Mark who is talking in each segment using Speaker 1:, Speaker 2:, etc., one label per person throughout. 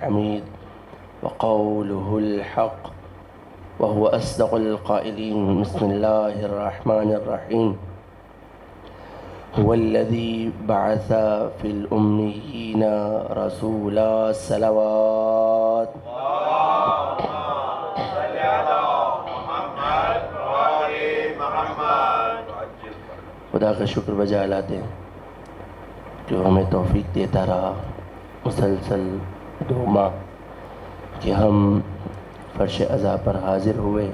Speaker 1: حميد وقوله الحق وهو أصدق القائلين. بسم الله الرحمن الرحيم. هو الذي بعث في الأميين رسولا صلوات خدا کا شکر بجا لاتے ہیں کہ وہ ہمیں توفیق دیتا رہا مسلسل 2 ماہ کہ ہم فرش عزا پر حاضر ہوئے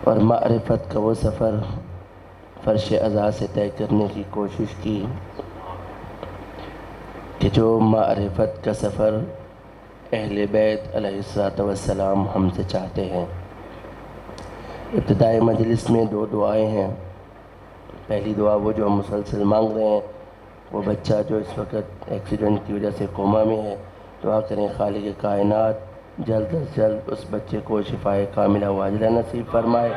Speaker 1: اور معرفت کا وہ سفر فرش عزا سے طے کرنے کی کوشش کی کہ جو معرفت کا سفر اہل بیت علیہ الصلوۃ والسلام ہم سے چاہتے ہیں۔ ابتدائی مجلس میں 2 دعائیں ہیں۔ پہلی دعا وہ جو ہم مسلسل مانگ رہے ہیں، وہ بچہ جو اس وقت ایکسیڈنٹ کی وجہ سے کوما میں ہے، دعا کریں خالق کائنات جلد از جلد اس بچے کو شفائے کاملہ واجلہ نصیب فرمائے،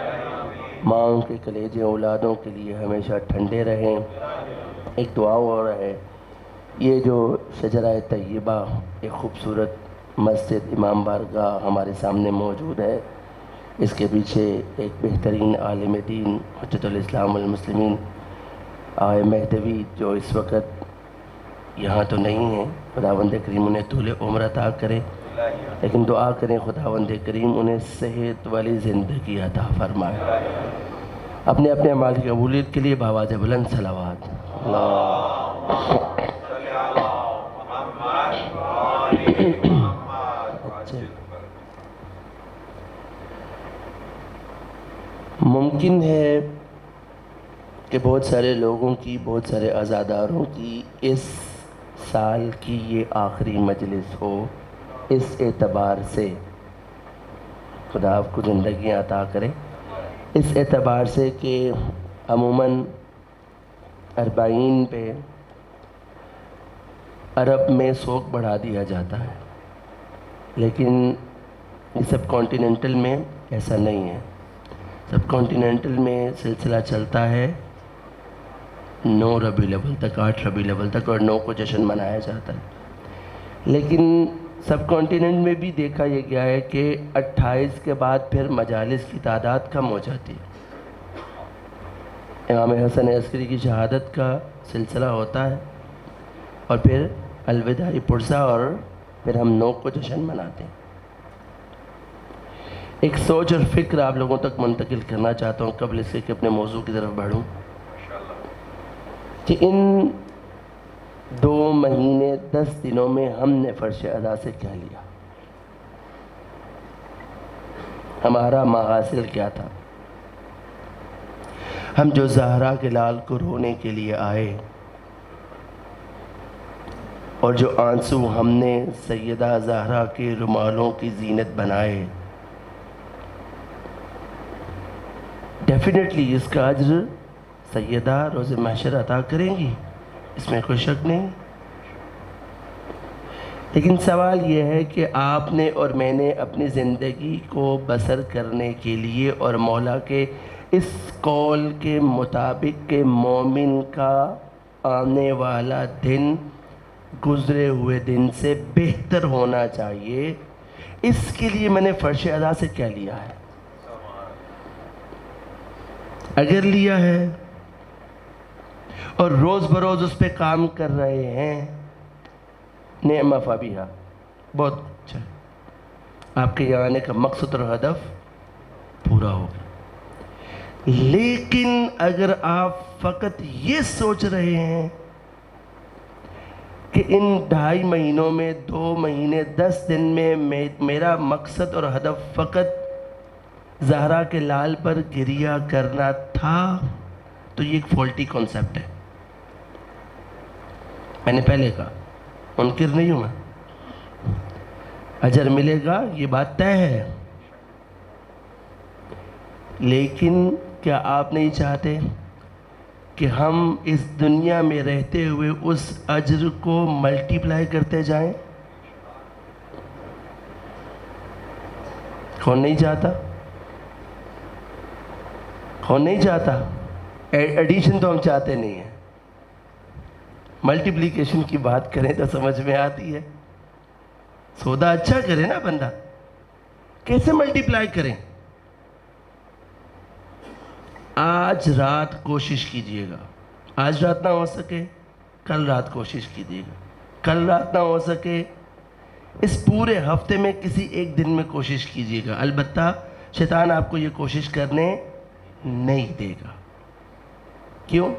Speaker 1: ماں کے کلیجے اولادوں کے لیے ہمیشہ ٹھنڈے رہیں۔ ایک دعا اور ہے، یہ جو شجرہ طیبہ ایک خوبصورت مسجد امام بارگاہ ہمارے سامنے موجود ہے، اس کے پیچھے ایک بہترین عالم دین حجت الاسلام والمسلمین آئے مہدوی جو اس وقت یہاں تو نہیں ہیں، خداوند کریم انہیں طول عمر عطا کرے، لیکن دعا کریں خداوند کریم انہیں صحت والی زندگی عطا فرمائے۔ اپنے اپنے اعمال کی قبولیت کے لیے بآواز بلند صلوات۔ ممکن ہے کہ بہت سارے لوگوں کی، بہت سارے عزاداروں کی اس سال کی یہ آخری مجلس ہو، اس اعتبار سے خدا آپ کو زندگیاں عطا کرے، اس اعتبار سے کہ عموماً 40 پہ عرب میں سوگ بڑھا دیا جاتا ہے، لیکن یہ سب کانٹیننٹل میں ایسا نہیں ہے۔ سب کانٹیننٹل میں سلسلہ چلتا ہے 9 ربیع الاول تک، 8 ربیع الاول تک، اور 9 کو جشن منایا جاتا ہے۔ لیکن سب کانٹیننٹ میں بھی دیکھا یہ گیا ہے کہ 28 کے بعد پھر مجالس کی تعداد کم ہو جاتی ہے۔ امام حسن عسکری کی شہادت کا سلسلہ ہوتا ہے اور پھر الوداعی پرسہ، اور پھر ہم 9 کو جشن مناتے ہیں۔ ایک سوچ اور فکر آپ لوگوں تک منتقل کرنا چاہتا ہوں قبل اس کے کہ اپنے موضوع کی طرف بڑھوں، کہ ان 2 مہینے 10 دنوں میں ہم نے فرش عزا سے کیا لیا، ہمارا محاصل کیا تھا۔ ہم جو زہرا کے لال کو رونے کے لیے آئے اور جو آنسو ہم نے سیدہ زہرا کے رومالوں کی زینت بنائے، ڈیفینیٹلی اس کا اجر سیدہ روز محشر عطا کریں گی، اس میں کوئی شک نہیں۔ لیکن سوال یہ ہے کہ آپ نے اور میں نے اپنی زندگی کو بسر کرنے کے لیے اور مولا کے اس قول کے مطابق کہ مومن کا آنے والا دن گزرے ہوئے دن سے بہتر ہونا چاہیے، اس کے لیے میں نے فرش عزا سے کیا لیا ہے؟ اگر لیا ہے اور روز بروز اس پہ کام کر رہے ہیں، نعم فبیہا، بہت اچھا ہے، آپ کے یہاں آنے کا مقصد اور ہدف پورا ہو گیا۔ لیکن اگر آپ فقط یہ سوچ رہے ہیں کہ ان 2.5 مہینوں میں 2 مہینے 10 دن میں میرا مقصد اور ہدف فقط زہرا کے لال پر گریہ کرنا تھا، تو یہ ایک فالٹی کانسیپٹ ہے۔ میں نے پہلے کہا، منکر نہیں ہوں میں، اجر ملے گا یہ بات طے ہے، لیکن کیا آپ نہیں چاہتے کہ ہم اس دنیا میں رہتے ہوئے اس اجر کو ملٹی پلائی کرتے جائیں؟ کون نہیں چاہتا؟ کون نہیں چاہتا؟ ایڈیشن تو ہم چاہتے نہیں ہیں، ملٹیپلیکیشن کی بات کریں تو سمجھ میں آتی ہے. سودا اچھا کرے نا بندہ, کیسے ملٹیپلائی کریں؟ آج رات کوشش کیجئے گا, آج رات نہ ہو سکے کل رات کوشش کیجئے گا, کل رات نہ ہو سکے اس پورے ہفتے میں کسی ایک دن میں کوشش کیجئے گا. البتہ شیطان آپ کو یہ کوشش کرنے نہیں دے گا. کیوں؟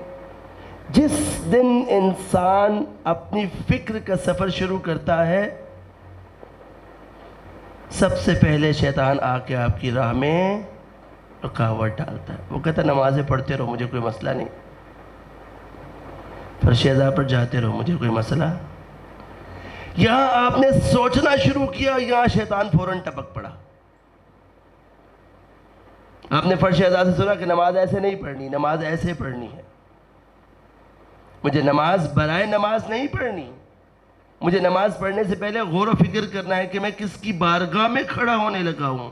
Speaker 1: جس دن انسان اپنی فکر کا سفر شروع کرتا ہے, سب سے پہلے شیطان آ کے آپ کی راہ میں رکاوٹ ڈالتا ہے. وہ کہتا ہے نمازیں پڑھتے رہو, مجھے کوئی مسئلہ نہیں, فرش اذا پر جاتے رہو, مجھے کوئی مسئلہ. یہاں آپ نے سوچنا شروع کیا, یہاں شیطان فوراً ٹپک پڑا. آپ نے فرش اذا سے سنا کہ نماز ایسے نہیں پڑھنی, نماز ایسے پڑھنی ہے. مجھے نماز برائے نماز نہیں پڑھنی, مجھے نماز پڑھنے سے پہلے غور و فکر کرنا ہے کہ میں کس کی بارگاہ میں کھڑا ہونے لگا ہوں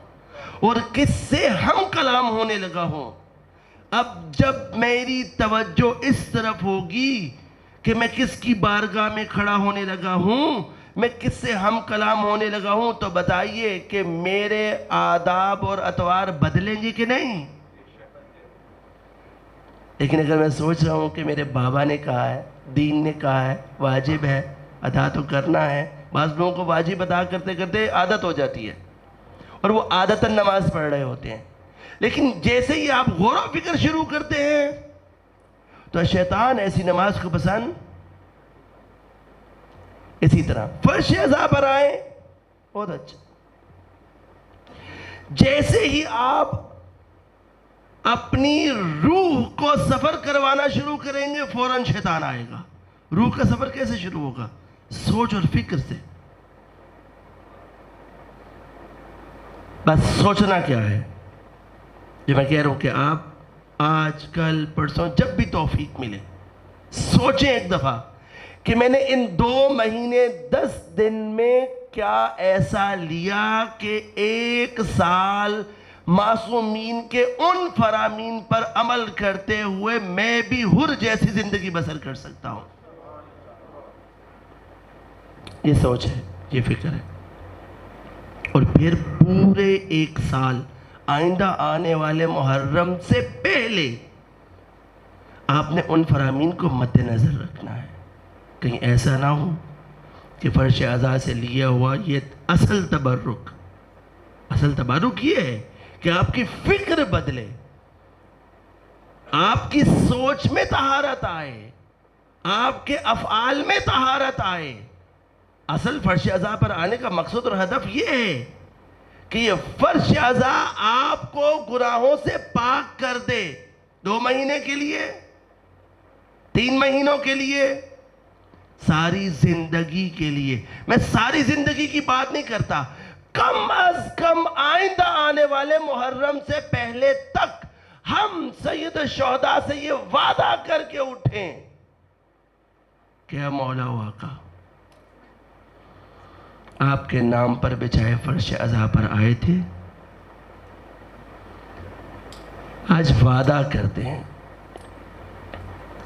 Speaker 1: اور کس سے ہم کلام ہونے لگا ہوں. اب جب میری توجہ اس طرف ہوگی کہ میں کس کی بارگاہ میں کھڑا ہونے لگا ہوں, میں کس سے ہم کلام ہونے لگا ہوں, تو بتائیے کہ میرے آداب اور اطوار بدلیں گے کہ نہیں؟ لیکن اگر میں سوچ رہا ہوں کہ میرے بابا نے کہا ہے, دین نے کہا ہے, واجب ہے, ادا تو کرنا ہے. بعض لوگوں کو واجب ادا کرتے کرتے عادت ہو جاتی ہے اور وہ عادتاً نماز پڑھ رہے ہوتے ہیں. لیکن جیسے ہی آپ غور و فکر شروع کرتے ہیں تو شیطان ایسی نماز کو پسند. اسی طرح فرش اذا پر آئیں, بہت اچھا. جیسے ہی آپ اپنی روح کو سفر کروانا شروع کریں گے, فوراً شیطان آئے گا. روح کا سفر کیسے شروع ہوگا؟ سوچ اور فکر سے. بس سوچنا کیا ہے؟ جو میں کہہ رہا ہوں کہ آپ آج کل پرسوں جب بھی توفیق ملے سوچیں ایک دفعہ کہ میں نے ان 2 مہینے 10 دن میں کیا ایسا لیا کہ 1 سال معصومین کے ان فرامین پر عمل کرتے ہوئے میں بھی حر جیسی زندگی بسر کر سکتا ہوں. یہ سوچ ہے, یہ فکر ہے. اور پھر پورے 1 سال آئندہ آنے والے محرم سے پہلے آپ نے ان فرامین کو مد نظر رکھنا ہے. کہیں ایسا نہ ہو کہ فرش اذا سے لیا ہوا یہ اصل تبرک یہ ہے کہ آپ کی فکر بدلے, آپ کی سوچ میں طہارت آئے, آپ کے افعال میں طہارت آئے. اصل فرش اذا پر آنے کا مقصد اور ہدف یہ ہے کہ یہ فرش اذا آپ کو گناہوں سے پاک کر دے. 2 مہینے کے لیے, 3 مہینوں کے لیے, ساری زندگی کے لیے. میں ساری زندگی کی بات نہیں کرتا, کم از کم آئندہ آنے والے محرم سے پہلے تک ہم سید الشہداء سے یہ وعدہ کر کے اٹھیں کہ اے مولا و آقا, آپ کے نام پر بچھائے فرش اذا پر آئے تھے, آج وعدہ کرتے ہیں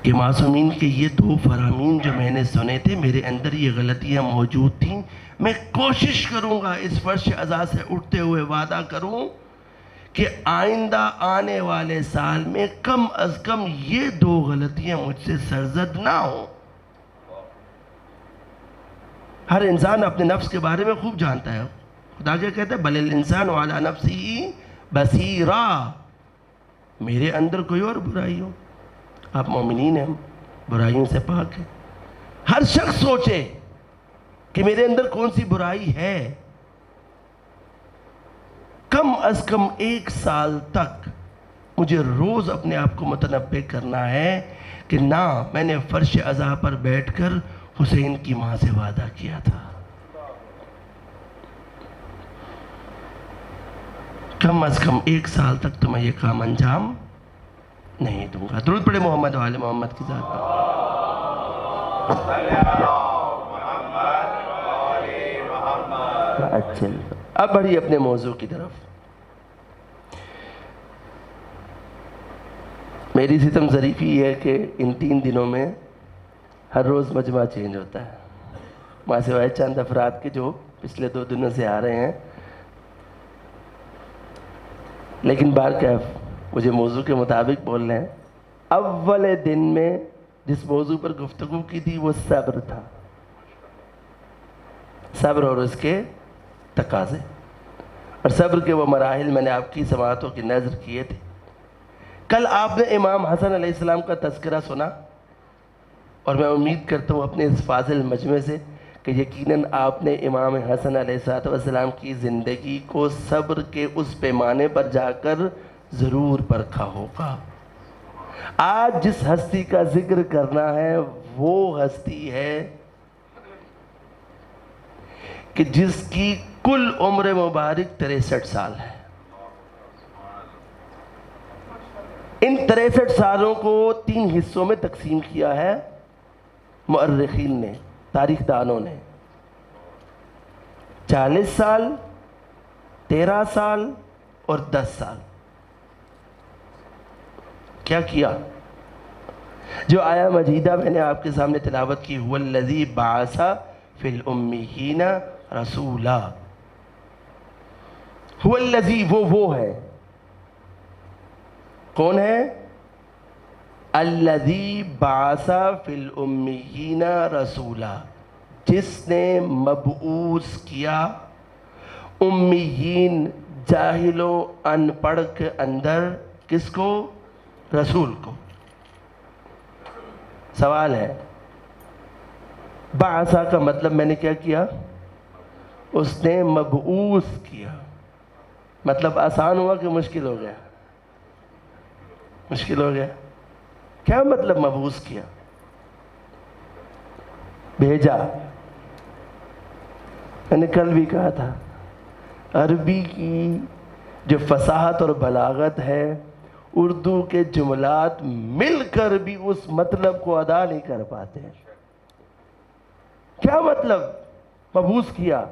Speaker 1: کہ معصومین کے یہ 2 فرامین جو میں نے سنے تھے, میرے اندر یہ غلطیاں موجود تھیں. میں کوشش کروں گا اس فرش اذا سے اٹھتے ہوئے وعدہ کروں کہ آئندہ آنے والے سال میں کم از کم یہ 2 غلطیاں مجھ سے سرزد نہ ہوں. ہر انسان اپنے نفس کے بارے میں خوب جانتا ہے. خدا کیا کہتا ہے, بل الانسان علی نفسہ بصیرا. میرے اندر کوئی اور برائی ہو, آپ مومنین ہیں, برائیوں سے پاک ہیں. ہر شخص سوچے کہ میرے اندر کون سی برائی ہے. کم از کم 1 سال تک مجھے روز اپنے آپ کو متنبہ کرنا ہے کہ نہ میں نے فرش اذا پر بیٹھ کر حسین کی ماں سے وعدہ کیا تھا. کم از کم 1 سال تک تو میں یہ کام انجام نہیں دوں گا. درود پڑھے محمد و آل محمد کی ذات پر. اچھا, اب بڑھی اپنے موضوع کی طرف. میری ستم ظریفی یہ ہے کہ ان 3 دنوں میں ہر روز مجمع چینج ہوتا ہے، وہاں سے چند افراد کے جو پچھلے 2 دنوں سے آ رہے ہیں، لیکن بہرکیف مجھے موضوع کے مطابق بول رہے ہیں۔ اول دن میں جس موضوع پر گفتگو کی تھی وہ صبر تھا، صبر اور اس کے تقاضے، اور صبر کے وہ مراحل میں نے آپ کی سماعتوں کی نظر کیے تھے۔ کل آپ نے امام حسن علیہ السلام کا تذکرہ سنا، اور میں امید کرتا ہوں اپنے اس فاضل مجمع سے کہ یقیناً آپ نے امام حسن علیہ السلام کی زندگی کو صبر کے اس پیمانے پر جا کر ضرور پرکھا ہوگا۔ آج جس ہستی کا ذکر کرنا ہے وہ ہستی ہے کہ جس کی کل عمر مبارک 63 سال ہے۔ ان 63 سالوں کو 3 حصوں میں تقسیم کیا ہے مؤرخین نے، تاریخ دانوں نے۔ 40 سال، 13 سال اور 10 سال۔ کیا کیا؟ جو آیہ مجیدہ میں نے آپ کے سامنے تلاوت کی، هو الذی بعث فی الامیین رسولا، هو الذی، وہ ہے، کون ہے؟ الذی بعث فی الامیین رسولا، جس نے مبعوث کیا امیین، جاہل و ان پڑھ کے اندر، کس کو؟ رسول کو۔ سوال ہے، بعثہ کا مطلب میں نے کیا کیا؟ اس نے مبعوث کیا۔ مطلب آسان ہوا کہ مشکل ہو گیا؟ مشکل ہو گیا۔ کیا مطلب مبعوث کیا؟ بھیجا۔ میں نے کل بھی کہا تھا، عربی کی جو فصاحت اور بلاغت ہے، اردو کے جملات مل کر بھی اس مطلب کو ادا نہیں کر پاتے۔ کیا مطلب مبعوث کیا؟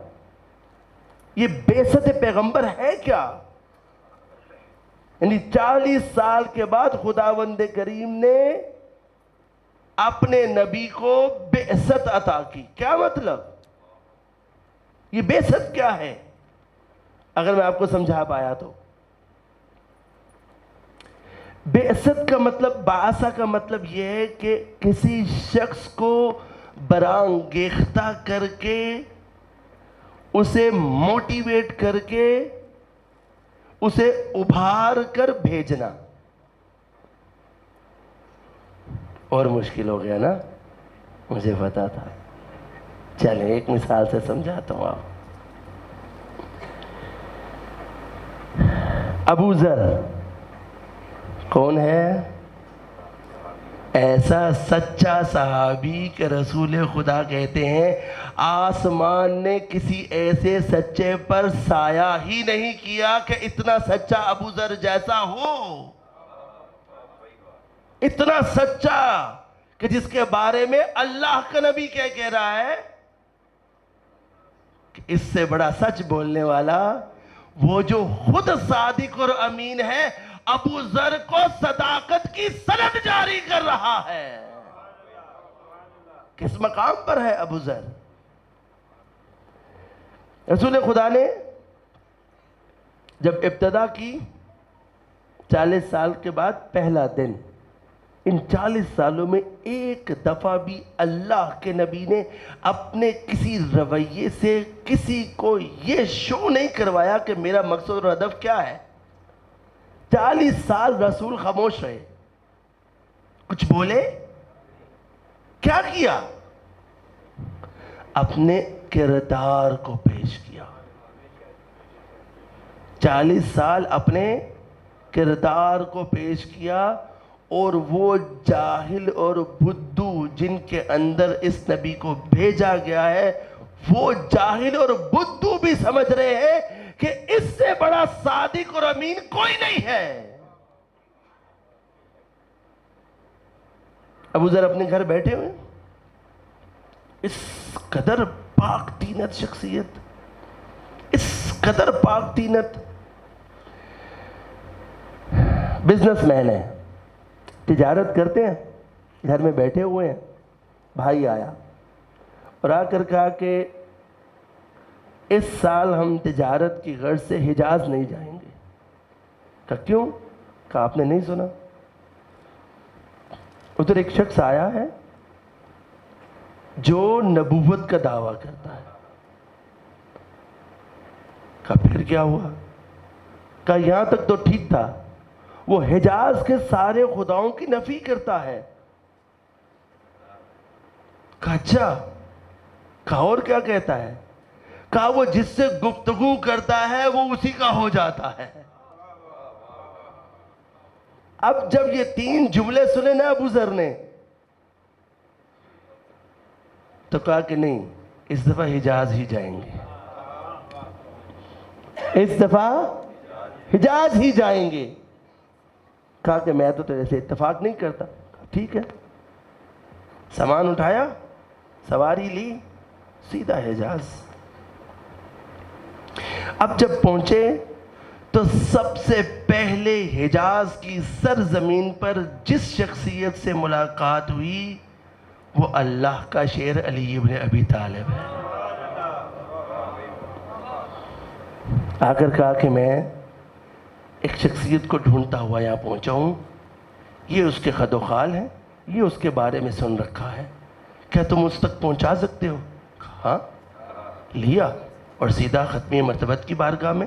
Speaker 1: یہ بعثت پیغمبر ہے کیا؟ یعنی 40 سال کے بعد خداوند کریم نے اپنے نبی کو بعثت عطا کی۔ کیا مطلب؟ یہ بعثت کیا ہے؟ اگر میں آپ کو سمجھا پایا تو، بعثت کا مطلب، بعثہ کا مطلب یہ ہے کہ کسی شخص کو برانگیختہ کر کے، اسے موٹیویٹ کر کے، اسے ابھار کر بھیجنا۔ اور مشکل ہو گیا نا؟ مجھے پتا تھا۔ چلیں ایک مثال سے سمجھاتا ہوں آپ۔ ابو ذر کون ہے؟ ایسا سچا صحابی کہ رسول خدا کہتے ہیں آسمان نے کسی ایسے سچے پر سایہ ہی نہیں کیا کہ اتنا سچا ابو ذر جیسا ہو۔ اتنا سچا کہ جس کے بارے میں اللہ کا نبی کہہ رہا ہے کہ اس سے بڑا سچ بولنے والا وہ جو خود صادق اور امین ہے، ابو ذر کو صداقت کی سند جاری کر رہا ہے۔ کس مقام پر ہے ابو ذر؟ رسول خدا نے جب ابتدا کی 40 سال کے بعد پہلا دن، ان 40 سالوں میں ایک دفعہ بھی اللہ کے نبی نے اپنے کسی رویے سے کسی کو یہ شو نہیں کروایا کہ میرا مقصد اور ہدف کیا ہے۔ 40 سال رسول خاموش رہے، کچھ بولے؟ کیا کیا؟ اپنے کردار کو پیش کیا۔ 40 سال اپنے کردار کو پیش کیا، اور وہ جاہل اور بدھو جن کے اندر اس نبی کو بھیجا گیا ہے، وہ جاہل اور بدھو بھی سمجھ رہے ہیں کہ اس سے بڑا صادق اور امین کوئی نہیں ہے۔ ابو ذر اپنے گھر بیٹھے ہوئے، اس قدر پاک تینت شخصیت، اس قدر پاک تینت، بزنس مین ہے، تجارت کرتے ہیں، گھر میں بیٹھے ہوئے ہیں، بھائی آیا اور آ کر کہا کہ اس سال ہم تجارت کی غرض سے حجاز نہیں جائیں گے. کہا کیوں؟ کہا آپ نے نہیں سنا؟ ادھر ایک شخص آیا ہے جو نبوت کا دعویٰ کرتا ہے. کہا پھر کیا ہوا؟ کہا یہاں تک تو ٹھیک تھا، وہ حجاز کے سارے خداؤں کی نفی کرتا ہے. کہا اچھا، کہا اور کیا کہتا ہے؟ کہا وہ جس سے گفتگو کرتا ہے وہ اسی کا ہو جاتا ہے. اب جب یہ 3 جملے سنے نا ابو ذر نے تو کہا کہ نہیں، اس دفعہ حجاز ہی جائیں گے، اس دفعہ حجاز ہی جائیں گے. کہا کہ میں تو تیرے سے اتفاق نہیں کرتا. کہا ٹھیک ہے. سامان اٹھایا، سواری لی، سیدھا حجاز. اب جب پہنچے تو سب سے پہلے حجاز کی سرزمین پر جس شخصیت سے ملاقات ہوئی وہ اللہ کا شیر علی ابن ابی طالب ہے. آ کر کہا کہ میں ایک شخصیت کو ڈھونڈتا ہوا یہاں پہنچا ہوں، یہ اس کے خد و خال ہیں، یہ اس کے بارے میں سن رکھا ہے، کیا تم اس تک پہنچا سکتے ہو؟ ہاں. لیا اور سیدھا ختمی مرتبت کی بارگاہ میں.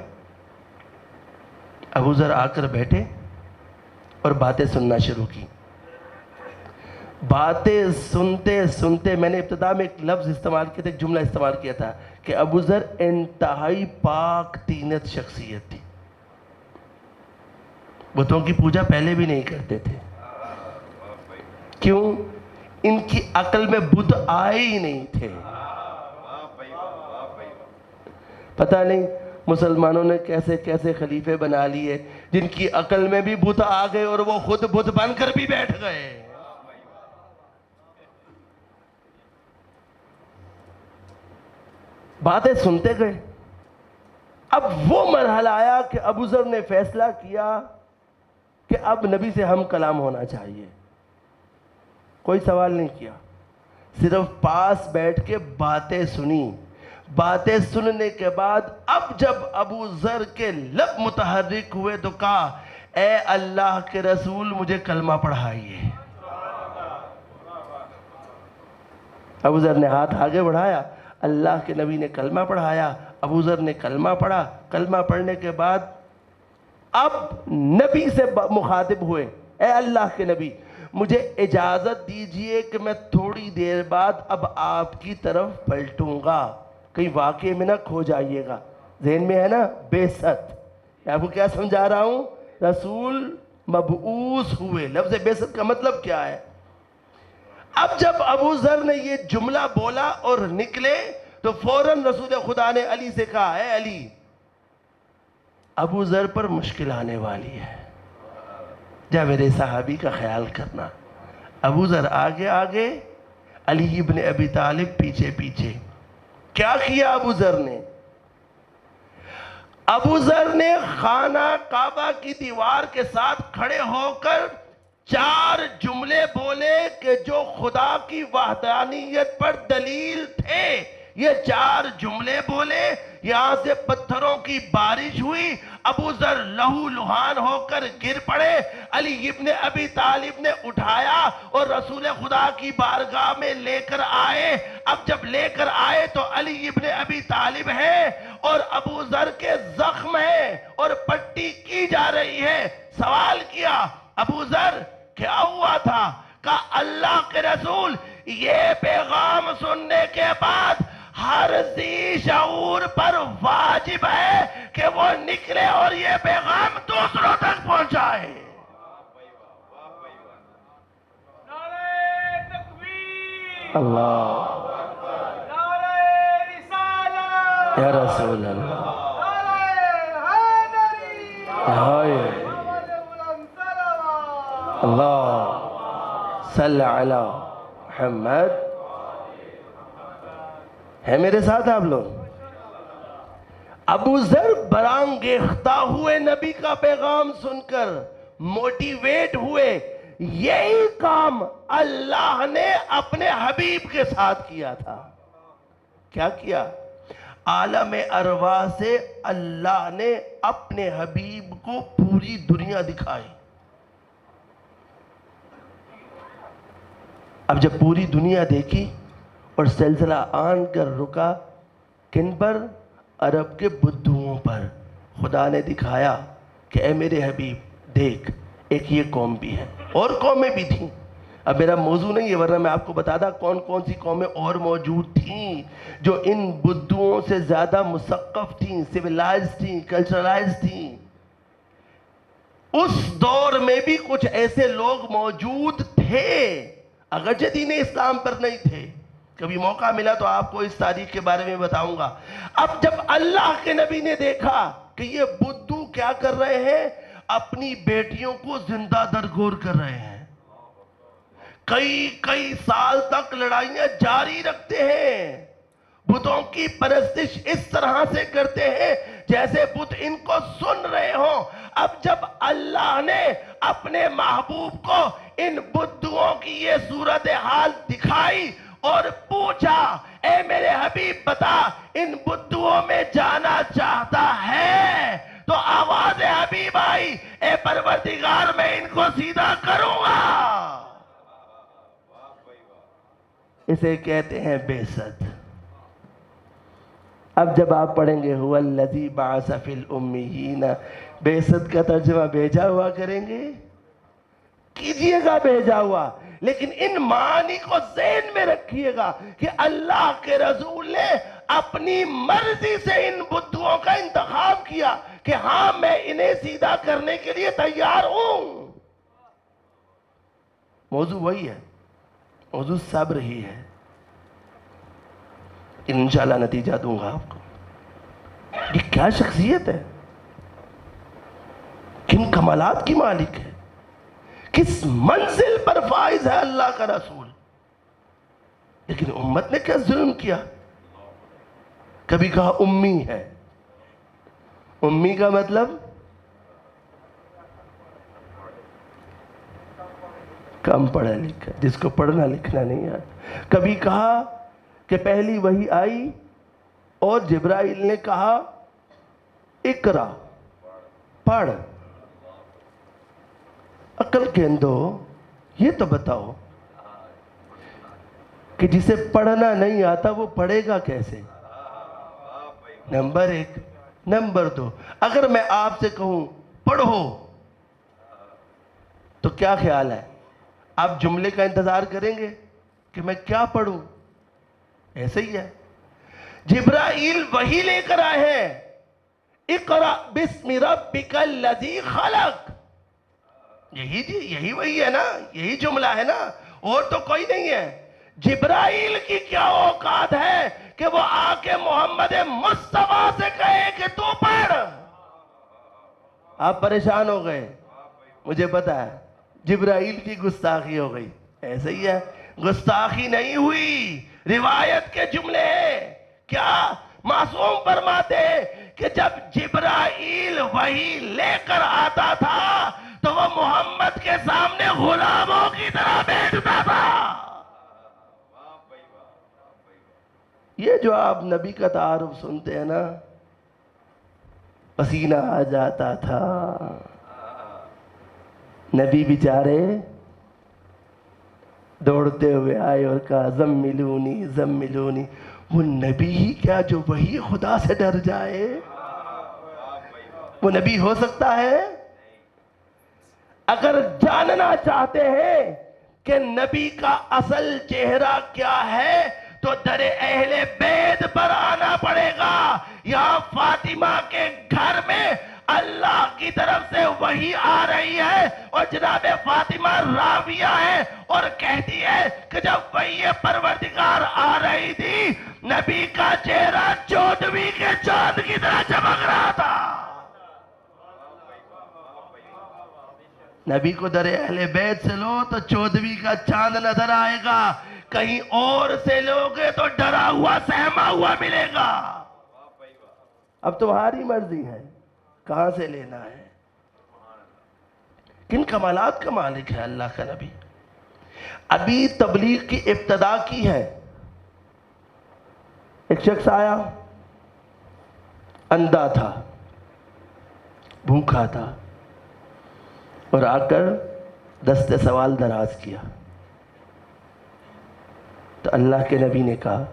Speaker 1: ابو ذر آ کر بیٹھے اور باتیں سننا شروع کی. باتیں سنتے سنتے میں نے ابتدا میں ایک لفظ استعمال کیا تھا، ایک جملہ استعمال کیا تھا کہ ابو ذر انتہائی پاک طینت شخصیت تھی. بتوں کی پوجا پہلے بھی نہیں کرتے تھے. کیوں؟ ان کی عقل میں بت آئے ہی نہیں تھے. پتہ نہیں مسلمانوں نے کیسے کیسے خلیفے بنا لیے جن کی عقل میں بھی بت آ گئے اور وہ خود بت بن کر بھی بیٹھ گئے. باتیں سنتے گئے. اب وہ مرحلہ آیا کہ ابو ذر نے فیصلہ کیا کہ اب نبی سے ہم کلام ہونا چاہیے. کوئی سوال نہیں کیا، صرف پاس بیٹھ کے باتیں سنی. باتیں سننے کے بعد اب جب ابو ذر کے لب متحرک ہوئے تو کہا اے اللہ کے رسول مجھے کلمہ پڑھائیے. ابو ذر نے ہاتھ آگے بڑھایا، اللہ کے نبی نے کلمہ پڑھایا. ابو ذر نے کلمہ پڑھا. کلمہ پڑھنے کے بعد اب نبی سے مخاطب ہوئے، اے اللہ کے نبی مجھے اجازت دیجئے کہ میں تھوڑی دیر بعد اب آپ کی طرف پلٹوں گا، کہیں واقعے میں نہ کھو جائیے گا. ذہن میں ہے نا بعثت؟ میں آپ کو کیا سمجھا رہا ہوں؟ رسول مبعوث ہوئے. لفظ بعثت کا مطلب کیا ہے؟ اب جب ابو ذر نے یہ جملہ بولا اور نکلے تو فوراً رسول خدا نے علی سے کہا اے علی ابو ذر پر مشکل آنے والی ہے، جا میرے صحابی کا خیال کرنا. ابو ذر آگے آگے، علی ابن ابی طالب پیچھے پیچھے. کیا کیا ابو ذر نے؟ ابو ذر نے خانہ کعبہ کی دیوار کے ساتھ کھڑے ہو کر 4 جملے بولے کہ جو خدا کی وحدانیت پر دلیل تھے. یہ 4 جملے بولے، یہاں سے پتھروں کی بارش ہوئی. ابو ذر لہو لہان ہو کر گر پڑے. علی ابن ابی طالب نے اٹھایا اور رسول خدا کی بارگاہ میں لے کر آئے. اب جب لے کر آئے تو علی ابن ابی طالب ہے اور ابو ذر کے زخم ہے اور پٹی کی جا رہی ہے. سوال کیا ابو ذر کیا ہوا تھا؟ کہا اللہ کے رسول یہ پیغام سننے کے بعد ہر ذی شعور پر واجب ہے کہ وہ نکلے اور یہ پیغام دوسروں تک پہنچائے.
Speaker 2: نعرہ تکبیر،
Speaker 1: اللہ
Speaker 2: نعرہ رسالت،
Speaker 1: یا رسول اللہ،
Speaker 2: نعرہ حیدری،
Speaker 1: ہائے
Speaker 2: محمد بلند صلوات.
Speaker 1: اللہ صلی علی محمد. ہے میرے ساتھ آپ لوگ؟ ابو ذر برانگیختہ ہوئے نبی کا پیغام سن کر، موٹیویٹ ہوئے. یہی کام اللہ نے اپنے حبیب کے ساتھ کیا تھا. کیا کیا؟ عالم ارواح سے اللہ نے اپنے حبیب کو پوری دنیا دکھائی. اب جب پوری دنیا دیکھی اور سلسلہ آن کر رکا کن پر؟ عرب کے بدھوؤں پر. خدا نے دکھایا کہ اے میرے حبیب دیکھ، ایک یہ قوم بھی ہے، اور قومیں بھی تھیں. اب میرا موضوع نہیں ہے، ورنہ میں آپ کو بتاتا کون کون سی قومیں اور موجود تھیں جو ان بدھوؤں سے زیادہ مثقف تھیں، سویلائز تھیں، کلچرلائز تھیں. اس دور میں بھی کچھ ایسے لوگ موجود تھے اگرچہ دین اسلام پر نہیں تھے. کبھی موقع ملا تو آپ کو اس تاریخ کے بارے میں بتاؤں گا. اب جب اللہ کے نبی نے دیکھا کہ یہ بدھو کیا کر رہے ہیں، اپنی بیٹیوں کو زندہ درگور کر رہے ہیں، کئی سال تک لڑائیاں جاری رکھتے ہیں، بتوں کی پرستش اس طرح سے کرتے ہیں جیسے بت ان کو سن رہے ہوں. اب جب اللہ نے اپنے محبوب کو ان بدھوؤں کی یہ صورتحال دکھائی اور پوچھا اے میرے حبیب بتا ان بدھوؤں میں جانا چاہتا ہے، تو آواز حبیب آئی اے پروردگار میں ان کو سیدھا کروں گا. اسے کہتے ہیں بعثت. اب جب آپ پڑھیں گے هو الذی بعث فی الامیین، بعثت کا ترجمہ بھیجا ہوا کریں گے، کیجئے گا بھیجا ہوا، لیکن ان معانی کو ذہن میں رکھیے گا کہ اللہ کے رسول نے اپنی مرضی سے ان بدھوؤں کا انتخاب کیا کہ ہاں میں انہیں سیدھا کرنے کے لیے تیار ہوں. موضوع وہی ہے، موضوع صبر ہی ہے. انشاءاللہ نتیجہ دوں گا آپ کو. یہ کیا شخصیت ہے، کن کمالات کی مالک ہے، کس منزل پر فائز ہے اللہ کا رسول. لیکن امت نے کیا ظلم کیا. کبھی کہا امی ہے. امی کا مطلب کم پڑھا لکھا، جس کو پڑھنا لکھنا نہیں آتا. کبھی کہا کہ پہلی وحی آئی اور جبرائیل نے کہا اقرا، پڑھ. عقل کے اندو یہ تو بتاؤ کہ جسے پڑھنا نہیں آتا وہ پڑھے گا کیسے؟ نمبر ایک. نمبر دو، اگر میں آپ سے کہوں پڑھو تو کیا خیال ہے؟ آپ جملے کا انتظار کریں گے کہ میں کیا پڑھوں؟ ایسے ہی ہے. جبرائیل وحی لے کر آئے ہیں اقرا بسم ربک الذی خلق. یہی وہی ہے نا، یہی جملہ ہے نا، اور تو کوئی نہیں ہے. جبرائیل کی کیا اوقات ہے کہ وہ آ کے محمد مصطفیٰ سے کہے کہ تو پڑھ. آپ پریشان ہو گئے، مجھے پتا ہے جبرائیل کی گستاخی ہو گئی. ایسے ہی ہے، گستاخی نہیں ہوئی، روایت کے جملے ہیں. کیا معصوم فرماتے ہیں کہ جب جبرائیل وحی لے کر آتا تھا تو وہ محمد کے سامنے غلاموں کی طرح بیٹھتا تھا. یہ جو آپ نبی کا تعارف سنتے ہیں نا، پسینہ آ جاتا تھا. نبی بیچارے دوڑتے ہوئے آئے اور کہا زملونی زملونی. وہ نبی ہی کیا جو وہی خدا سے ڈر جائے؟ وہ نبی ہو سکتا ہے؟ اگر جاننا چاہتے ہیں کہ نبی کا اصل چہرہ کیا ہے تو در اہل بیت پر آنا پڑے گا. یہاں فاطمہ کے گھر میں اللہ کی طرف سے وحی آ رہی ہے اور جناب فاطمہ راویہ ہے اور کہتی ہے کہ جب وحی پروردگار آ رہی تھی نبی کا چہرہ چودھویں کے چاند کی طرح چمک رہا تھا. نبی کو در اہل بیت سے لو تو چودھویں کا چاند نظر آئے گا، کہیں اور سے لوگے تو ڈرا ہوا سہما ہوا ملے گا. اب تمہاری مرضی ہے کہاں سے لینا ہے. کن کمالات کا مالک ہے اللہ کا نبی. ابھی تبلیغ کی ابتدا کی ہے. ایک شخص آیا، اندھا تھا، بھوکا تھا، اور آ کر دست سوال دراز کیا. تو اللہ کے نبی نے کہا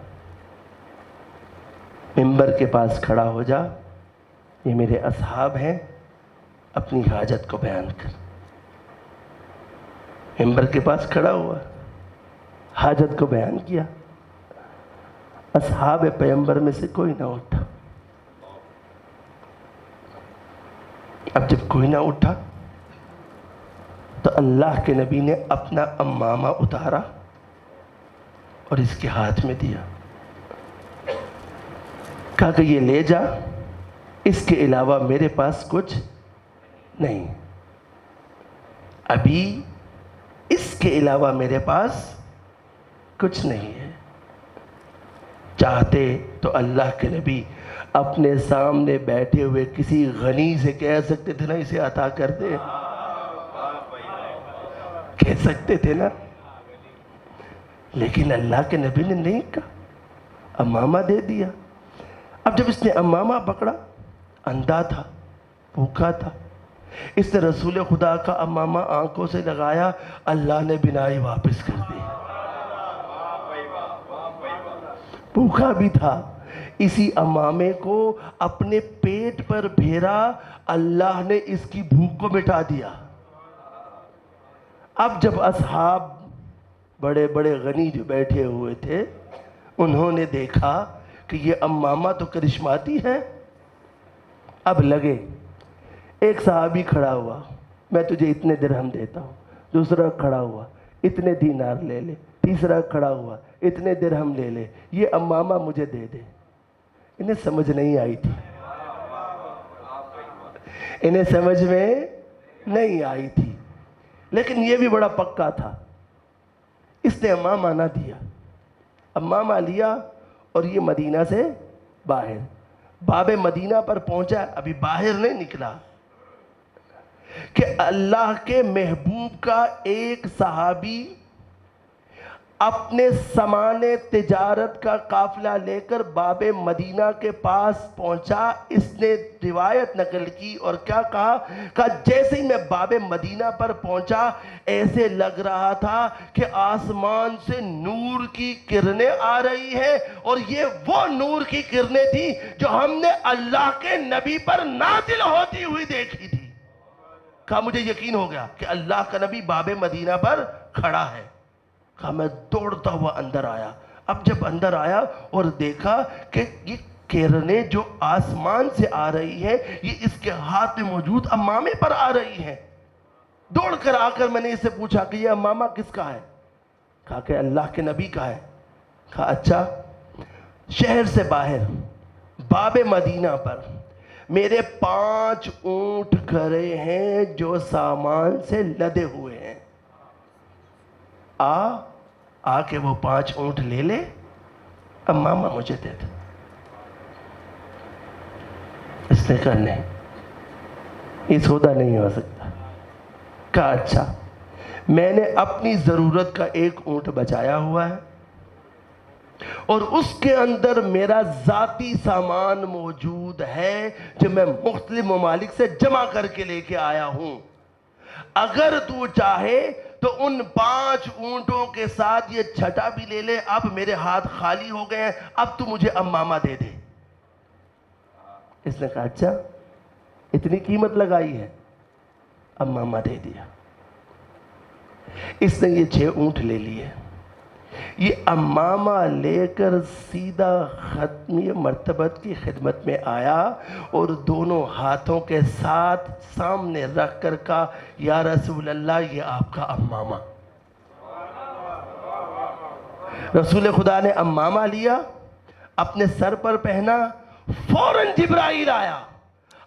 Speaker 1: ممبر کے پاس کھڑا ہو جا، یہ میرے اصحاب ہیں، اپنی حاجت کو بیان کر. ممبر کے پاس کھڑا ہوا، حاجت کو بیان کیا. اصحاب پیغمبر میں سے کوئی نہ اٹھا. اب جب کوئی نہ اٹھا تو اللہ کے نبی نے اپنا امامہ اتارا اور اس کے ہاتھ میں دیا. کہا کہ یہ لے جا، اس کے علاوہ میرے پاس کچھ نہیں. ابھی اس کے علاوہ میرے پاس کچھ نہیں ہے. چاہتے تو اللہ کے نبی اپنے سامنے بیٹھے ہوئے کسی غنی سے کہہ سکتے تھے نا اسے عطا کر دے، کہہ سکتے تھے نا. لیکن اللہ کے نبی نے نہیں کہا، امامہ دے دیا. اب جب اس نے امامہ پکڑا، اندھا تھا، بھوکا تھا، اس نے رسول خدا کا امامہ آنکھوں سے لگایا، اللہ نے بینائی واپس کر دی. بھوکا بھی تھا، اسی امامے کو اپنے پیٹ پر پھیرا، اللہ نے اس کی بھوک کو مٹا دیا. اب جب اصحاب بڑے بڑے غنی جو بیٹھے ہوئے تھے، انہوں نے دیکھا کہ یہ امامہ تو کرشماتی ہے. اب لگے، ایک صحابی کھڑا ہوا، میں تجھے اتنے درہم دیتا ہوں. دوسرا کھڑا ہوا، اتنے دینار لے لے. تیسرا کھڑا ہوا، اتنے درہم لے لے، یہ امامہ مجھے دے دے. انہیں سمجھ نہیں آئی تھی، انہیں سمجھ میں نہیں آئی تھی. لیکن یہ بھی بڑا پکا تھا. اس نے امامہ نہ دیا، امامہ لیا اور یہ مدینہ سے باہر، باب مدینہ پر پہنچا، ابھی باہر نہیں نکلا کہ اللہ کے محبوب کا ایک صحابی اپنے سامان تجارت کا قافلہ لے کر باب مدینہ کے پاس پہنچا. اس نے روایت نقل کی اور کیا کہا جیسے ہی میں باب مدینہ پر پہنچا، ایسے لگ رہا تھا کہ آسمان سے نور کی کرنیں آ رہی ہیں، اور یہ وہ نور کی کرنیں تھیں جو ہم نے اللہ کے نبی پر نازل ہوتی ہوئی دیکھی تھی. کہا مجھے یقین ہو گیا کہ اللہ کا نبی باب مدینہ پر کھڑا ہے. کہا میں دوڑتا ہوا اندر آیا. اب جب اندر آیا اور دیکھا کہ یہ کرنیں جو آسمان سے آ رہی ہیں، یہ اس کے ہاتھ میں موجود امامے پر آ رہی ہیں. دوڑ کر آ کر میں نے اس سے پوچھا کہ یہ امامہ کس کا ہے؟ کہا کہ اللہ کے نبی کا ہے. کہا اچھا، شہر سے باہر باب مدینہ پر میرے 5 اونٹ کھڑے ہیں جو سامان سے لدے ہوئے ہیں. آ کے وہ 5 اونٹ لے لے، امامہ مجھے دے دے. اس نے کہا نہیں، یہ سودا نہیں ہو سکتا. کہا اچھا، میں نے اپنی ضرورت کا 1 اونٹ بچایا ہوا ہے اور اس کے اندر میرا ذاتی سامان موجود ہے جو میں مختلف ممالک سے جمع کر کے لے کے آیا ہوں. اگر تو چاہے تو ان 5 اونٹوں کے ساتھ یہ چھٹا بھی لے لے. اب میرے ہاتھ خالی ہو گئے ہیں، اب تو مجھے امامہ دے دے. اس نے کہا اچھا، اتنی قیمت لگائی ہے، امامہ دے دیا. اس نے یہ 6 اونٹ لے لیے. یہ امامہ لے کر سیدھا ختمی مرتبت کی خدمت میں آیا اور دونوں ہاتھوں کے ساتھ سامنے رکھ کر کہا یا رسول اللہ، یہ آپ کا امامہ. رسول خدا نے امامہ لیا، اپنے سر پر پہنا. فوراً جبرائیل آیا،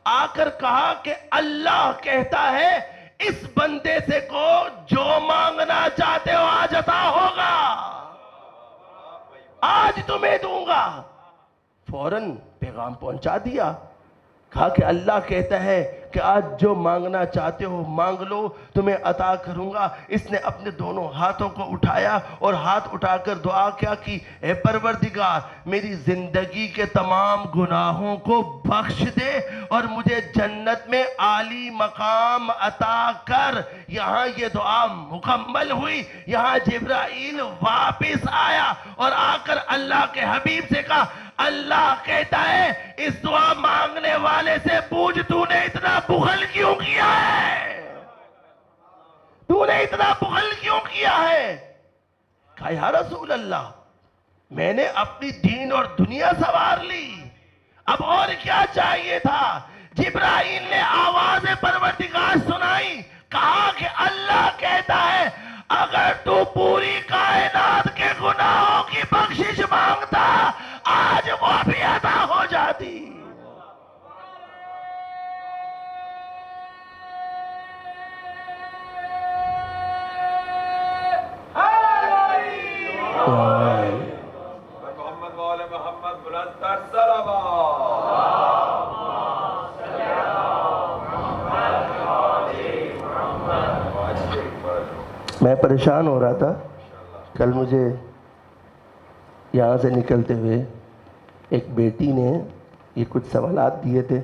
Speaker 1: آ کر کہا کہ اللہ کہتا ہے اس بندے سے کو جو مانگنا چاہتے ہو آج عطا ہوگا، آج تمہیں دوں گا. فوراً پیغام پہنچا دیا. کہا کہ اللہ کہتا ہے کہ آج جو مانگنا چاہتے ہو مانگ لو، تمہیں عطا کروں گا۔ اس نے اپنے دونوں ہاتھوں کو اٹھایا اور ہاتھ اٹھا کر دعا کیا کہ اے پروردگار میری زندگی کے تمام گناہوں کو بخش دے اور مجھے جنت میں عالی مقام عطا کر۔ یہاں یہ دعا مکمل ہوئی، یہاں جبرائیل واپس آیا اور آ کر اللہ کے حبیب سے کہا اللہ کہتا ہے اس دعا مانگنے والے سے پوچھ تو نے اتنا بخل کیوں کیا ہے؟ تو نے اتنا بخل کیوں کیا ہے؟ کہا یا رسول اللہ میں نے اپنی دین اور دنیا سنوار لی، اب اور کیا چاہیے تھا؟ جبرائیل نے آواز پروردگار سنائی، کہا کہ اللہ کہتا ہے اگر تو پوری کائنات کے گناہوں کی بخشش مانگتا آج وہ بھی عطا ہو جاتی۔
Speaker 2: محمد وآل محمد بلندتر صلوات۔
Speaker 1: میں پریشان ہو رہا تھا، کل مجھے یہاں سے نکلتے ہوئے ایک بیٹی نے یہ کچھ سوالات دیے تھے،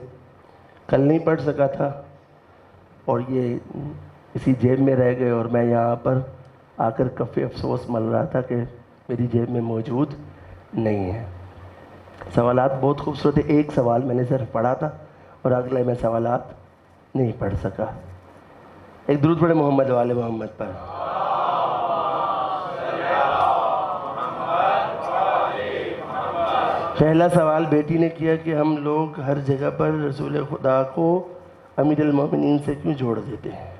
Speaker 1: کل نہیں پڑھ سکا تھا اور یہ اسی جیب میں رہ گئے اور میں یہاں پر آ کر کفِ افسوس مل رہا تھا کہ میری جیب میں موجود نہیں ہے۔ سوالات بہت خوبصورت ہے، ایک سوال میں نے صرف پڑھا تھا اور اگلے میں سوالات نہیں پڑھ سکا۔ ایک درود پڑھے محمد والے محمد پر۔ پہلا سوال بیٹی نے کیا کہ ہم لوگ ہر جگہ پر رسول خدا کو امیر المومنین سے کیوں جوڑ دیتے ہیں؟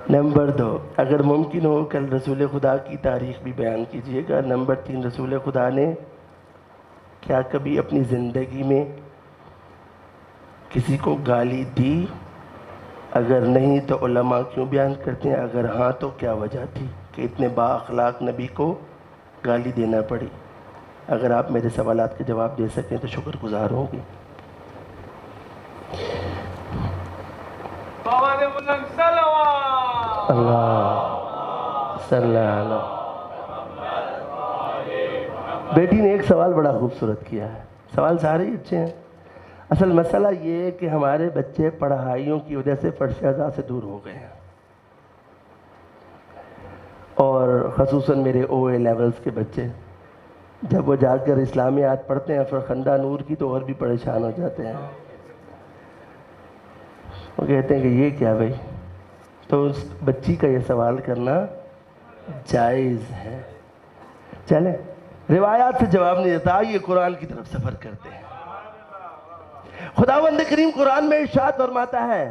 Speaker 1: نمبر 2، اگر ممکن ہو کل رسول خدا کی تاریخ بھی بیان کیجئے گا۔ نمبر 3، رسول خدا نے کیا کبھی اپنی زندگی میں کسی کو گالی دی؟ اگر نہیں تو علماء کیوں بیان کرتے ہیں؟ اگر ہاں تو کیا وجہ تھی کہ اتنے با اخلاق نبی کو گالی دینا پڑی؟ اگر آپ میرے سوالات کے جواب دے سکیں تو شکر گزار ہوں گی۔
Speaker 2: محمد بلند صلوات۔
Speaker 1: اللہ صلی اللہ علیہ۔ بیٹی نے ایک سوال بڑا خوبصورت کیا ہے، سوال سارے ہی اچھے ہیں۔ اصل مسئلہ یہ ہے کہ ہمارے بچے پڑھائیوں کی وجہ سے فرش اعضاء سے دور ہو گئے ہیں، اور خصوصاً میرے او اے لیولز کے بچے جب وہ جا کر اسلامیات پڑھتے ہیں فرخندہ نور کی تو اور بھی پریشان ہو جاتے ہیں۔ وہ کہتے ہیں کہ یہ کیا بھائی؟ تو اس بچی کا یہ سوال کرنا جائز ہے۔ چلیں روایات سے جواب نہیں دیتا، یہ قرآن کی طرف سفر کرتے ہیں۔ خداوند کریم قرآن میں ارشاد فرماتا ہے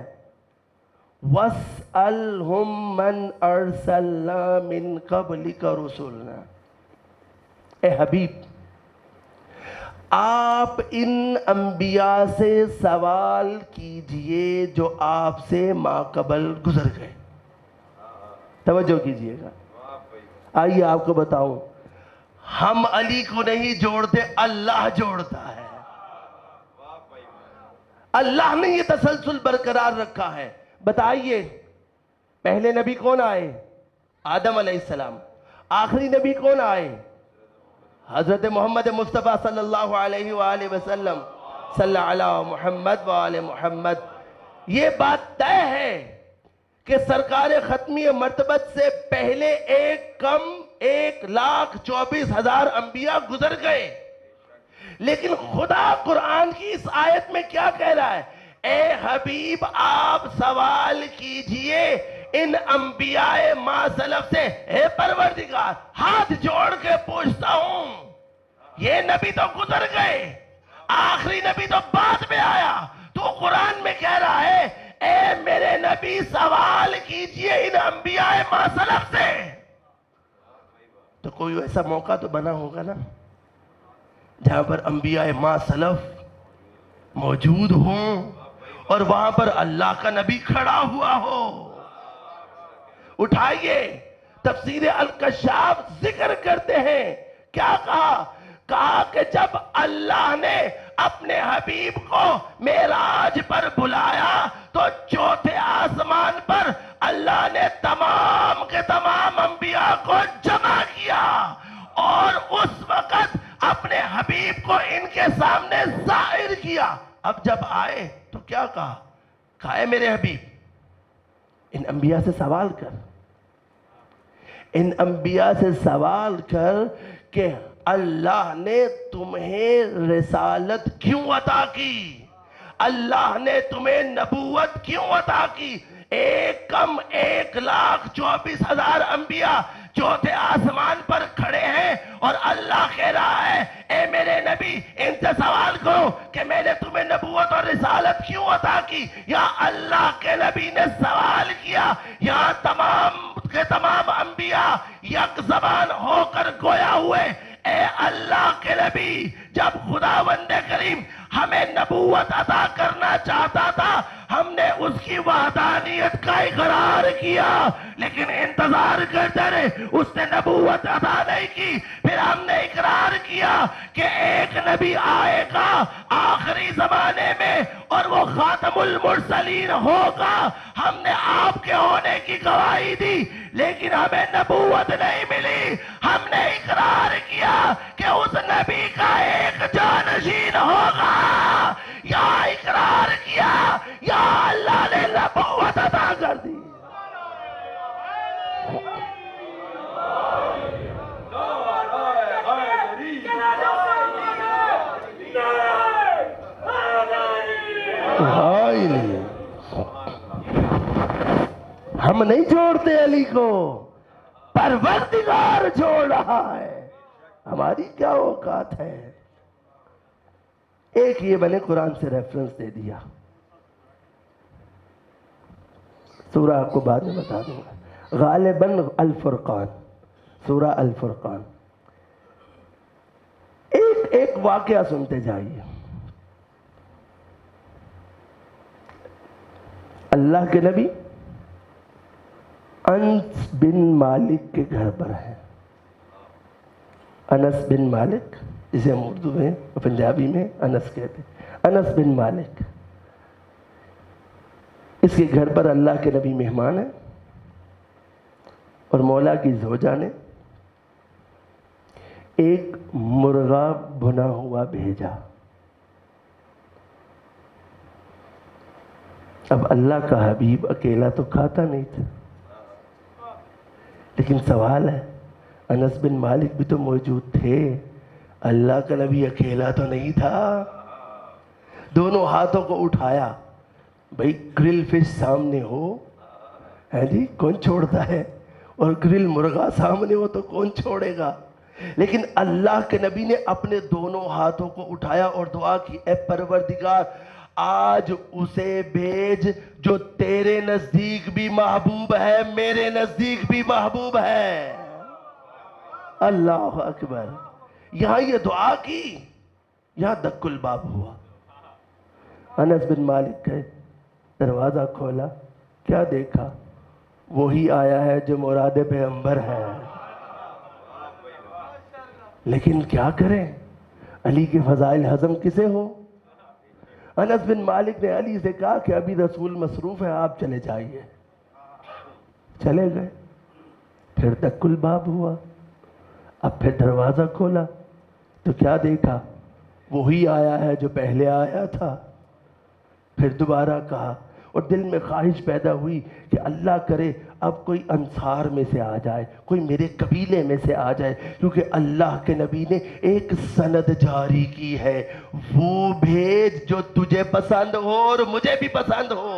Speaker 1: وَاسْأَلْهُمْ مَنْ أَرْسَلْنَا مِنْ قَبْلِكَ رُسُلْنَا۔ اے حبیب آپ ان انبیاء سے سوال کیجئے جو آپ سے ماقبل گزر گئے۔ توجہ کیجئے گا، آئیے آپ کو بتاؤں، ہم علی کو نہیں جوڑتے، اللہ جوڑتا ہے۔ اللہ نے یہ تسلسل برقرار رکھا ہے۔ بتائیے پہلے نبی کون آئے؟ آدم علیہ السلام۔ آخری نبی کون آئے؟ حضرت محمد مصطفیٰ صلی اللہ علیہ وآلہ وسلم۔ صلی علی محمد وآل محمد۔ یہ بات طے ہے کہ سرکار ختمی مرتبت سے پہلے 1,24,000 انبیاء گزر گئے، لیکن خدا قرآن کی اس آیت میں کیا کہہ رہا ہے؟ اے حبیب آپ سوال کیجئے ان انبیاء ما سلف سے۔ اے پروردگار ہاتھ جوڑ کے پوچھتا ہوں، یہ نبی تو گزر گئے، آخری نبی تو بعد میں آیا، تو قرآن میں کہہ رہا ہے اے میرے نبی سوال کیجئے ان انبیاء ما سلف سے۔ تو کوئی ایسا موقع تو بنا ہوگا نا جہاں پر انبیاء ما سلف موجود ہوں اور وہاں پر اللہ کا نبی کھڑا ہوا ہو۔ اٹھائیے تفسیر الکشاف ذکر کرتے ہیں، کیا کہا؟ کہا کہ جب اللہ نے اپنے حبیب کو معراج پر بلایا تو چوتھے آسمان پر اللہ نے تمام کے تمام انبیاء کو جمع کیا اور اس وقت اپنے حبیب کو ان کے سامنے ظاہر کیا. اب جب آئے تو کیا کہا؟ کہا اے میرے حبیب ان انبیاء سے سوال کر، ان انبیاء سے سوال کر کہ اللہ نے تمہیں رسالت کیوں عطا کی، اللہ نے تمہیں نبوت کیوں عطا کی. ایک کم 1,24,000 انبیاء چوتھے آسمان پر کھڑے ہیں اور اللہ کہہ رہا ہے اے میرے نبی ان سے سوال کرو کہ میں نے تمہیں نبوت اور رسالت کیوں عطا کی. یا اللہ کے نبی نے سوال کیا، یہاں تمام کے تمام انبیاء یک زبان ہو کر گویا ہوئے اے اللہ کے نبی جب خداوند کریم ہمیں نبوت عطا کرنا چاہتا تھا ہم نے اس کی وحدانیت کا اقرار کیا لیکن انتظار کرتے رہے، اس نے نبوت عطا نہیں کی. پھر ہم نے اقرار کیا کہ ایک نبی آئے گا آخری زمانے میں اور وہ خاتم المرسلین ہوگا. ہم نے آپ کے ہونے کی گواہی دی لیکن ہمیں نبوت نہیں ملی. ہم نے اقرار کیا کہ اس نبی کا ایک جانشین ہوگا. یا اقرار کیا یا اللہ نے نبوت عطا کر دی. ہم نہیں چھوڑتے علی کو، پروردگار چھوڑ رہا ہے، ہماری کیا اوقات ہے. ایک یہ میں نے قرآن سے ریفرنس دے دیا، سورہ آپ کو بعد میں بتا دوں گا. غالباً الفرقان، سورہ الفرقان. ایک واقعہ سنتے جائیے. اللہ کے نبی انس بن مالک کے گھر پر ہے. انس بن مالک جسے ہم اردو میں پنجابی میں انس کہتے ہیں، انس بن مالک. اس کے گھر پر اللہ کے نبی مہمان ہیں اور مولا کی زوجہ نے ایک مرغا بھنا ہوا بھیجا. اب اللہ کا حبیب اکیلا تو کھاتا نہیں تھا لیکن سوال ہے انس بن مالک بھی تو موجود تھے، اللہ کا نبی اکیلا تو نہیں تھا. دونوں ہاتھوں کو اٹھایا، بھئی گرل فش سامنے ہو ہے جی کون چھوڑتا ہے، اور گرل مرغا سامنے ہو تو کون چھوڑے گا. لیکن اللہ کے نبی نے اپنے دونوں ہاتھوں کو اٹھایا اور دعا کی اے پروردگار آج اسے بھیج جو تیرے نزدیک بھی محبوب ہے میرے نزدیک بھی محبوب ہے. اللہ اکبر. یہاں یہ دعا کی، یہاں دق الباب ہوا. انس بن مالک گئے، دروازہ کھولا، کیا دیکھا؟ وہی آیا ہے جو مراد پیغمبر ہے. لیکن کیا کریں، علی کے فضائل ہضم کسے ہو. انس بن مالک نے علی سے کہا کہ ابھی رسول مصروف ہے آپ چلے جائیے. چلے گئے. پھر دق الباب ہوا. اب پھر دروازہ کھولا تو کیا دیکھا؟ وہی آیا ہے جو پہلے آیا تھا. پھر دوبارہ کہا اور دل میں خواہش پیدا ہوئی کہ اللہ کرے اب کوئی انصار میں سے آ جائے، کوئی میرے قبیلے میں سے آ جائے، کیونکہ اللہ کے نبی نے ایک سند جاری کی ہے، وہ بھیج جو تجھے پسند ہو اور مجھے بھی پسند ہو.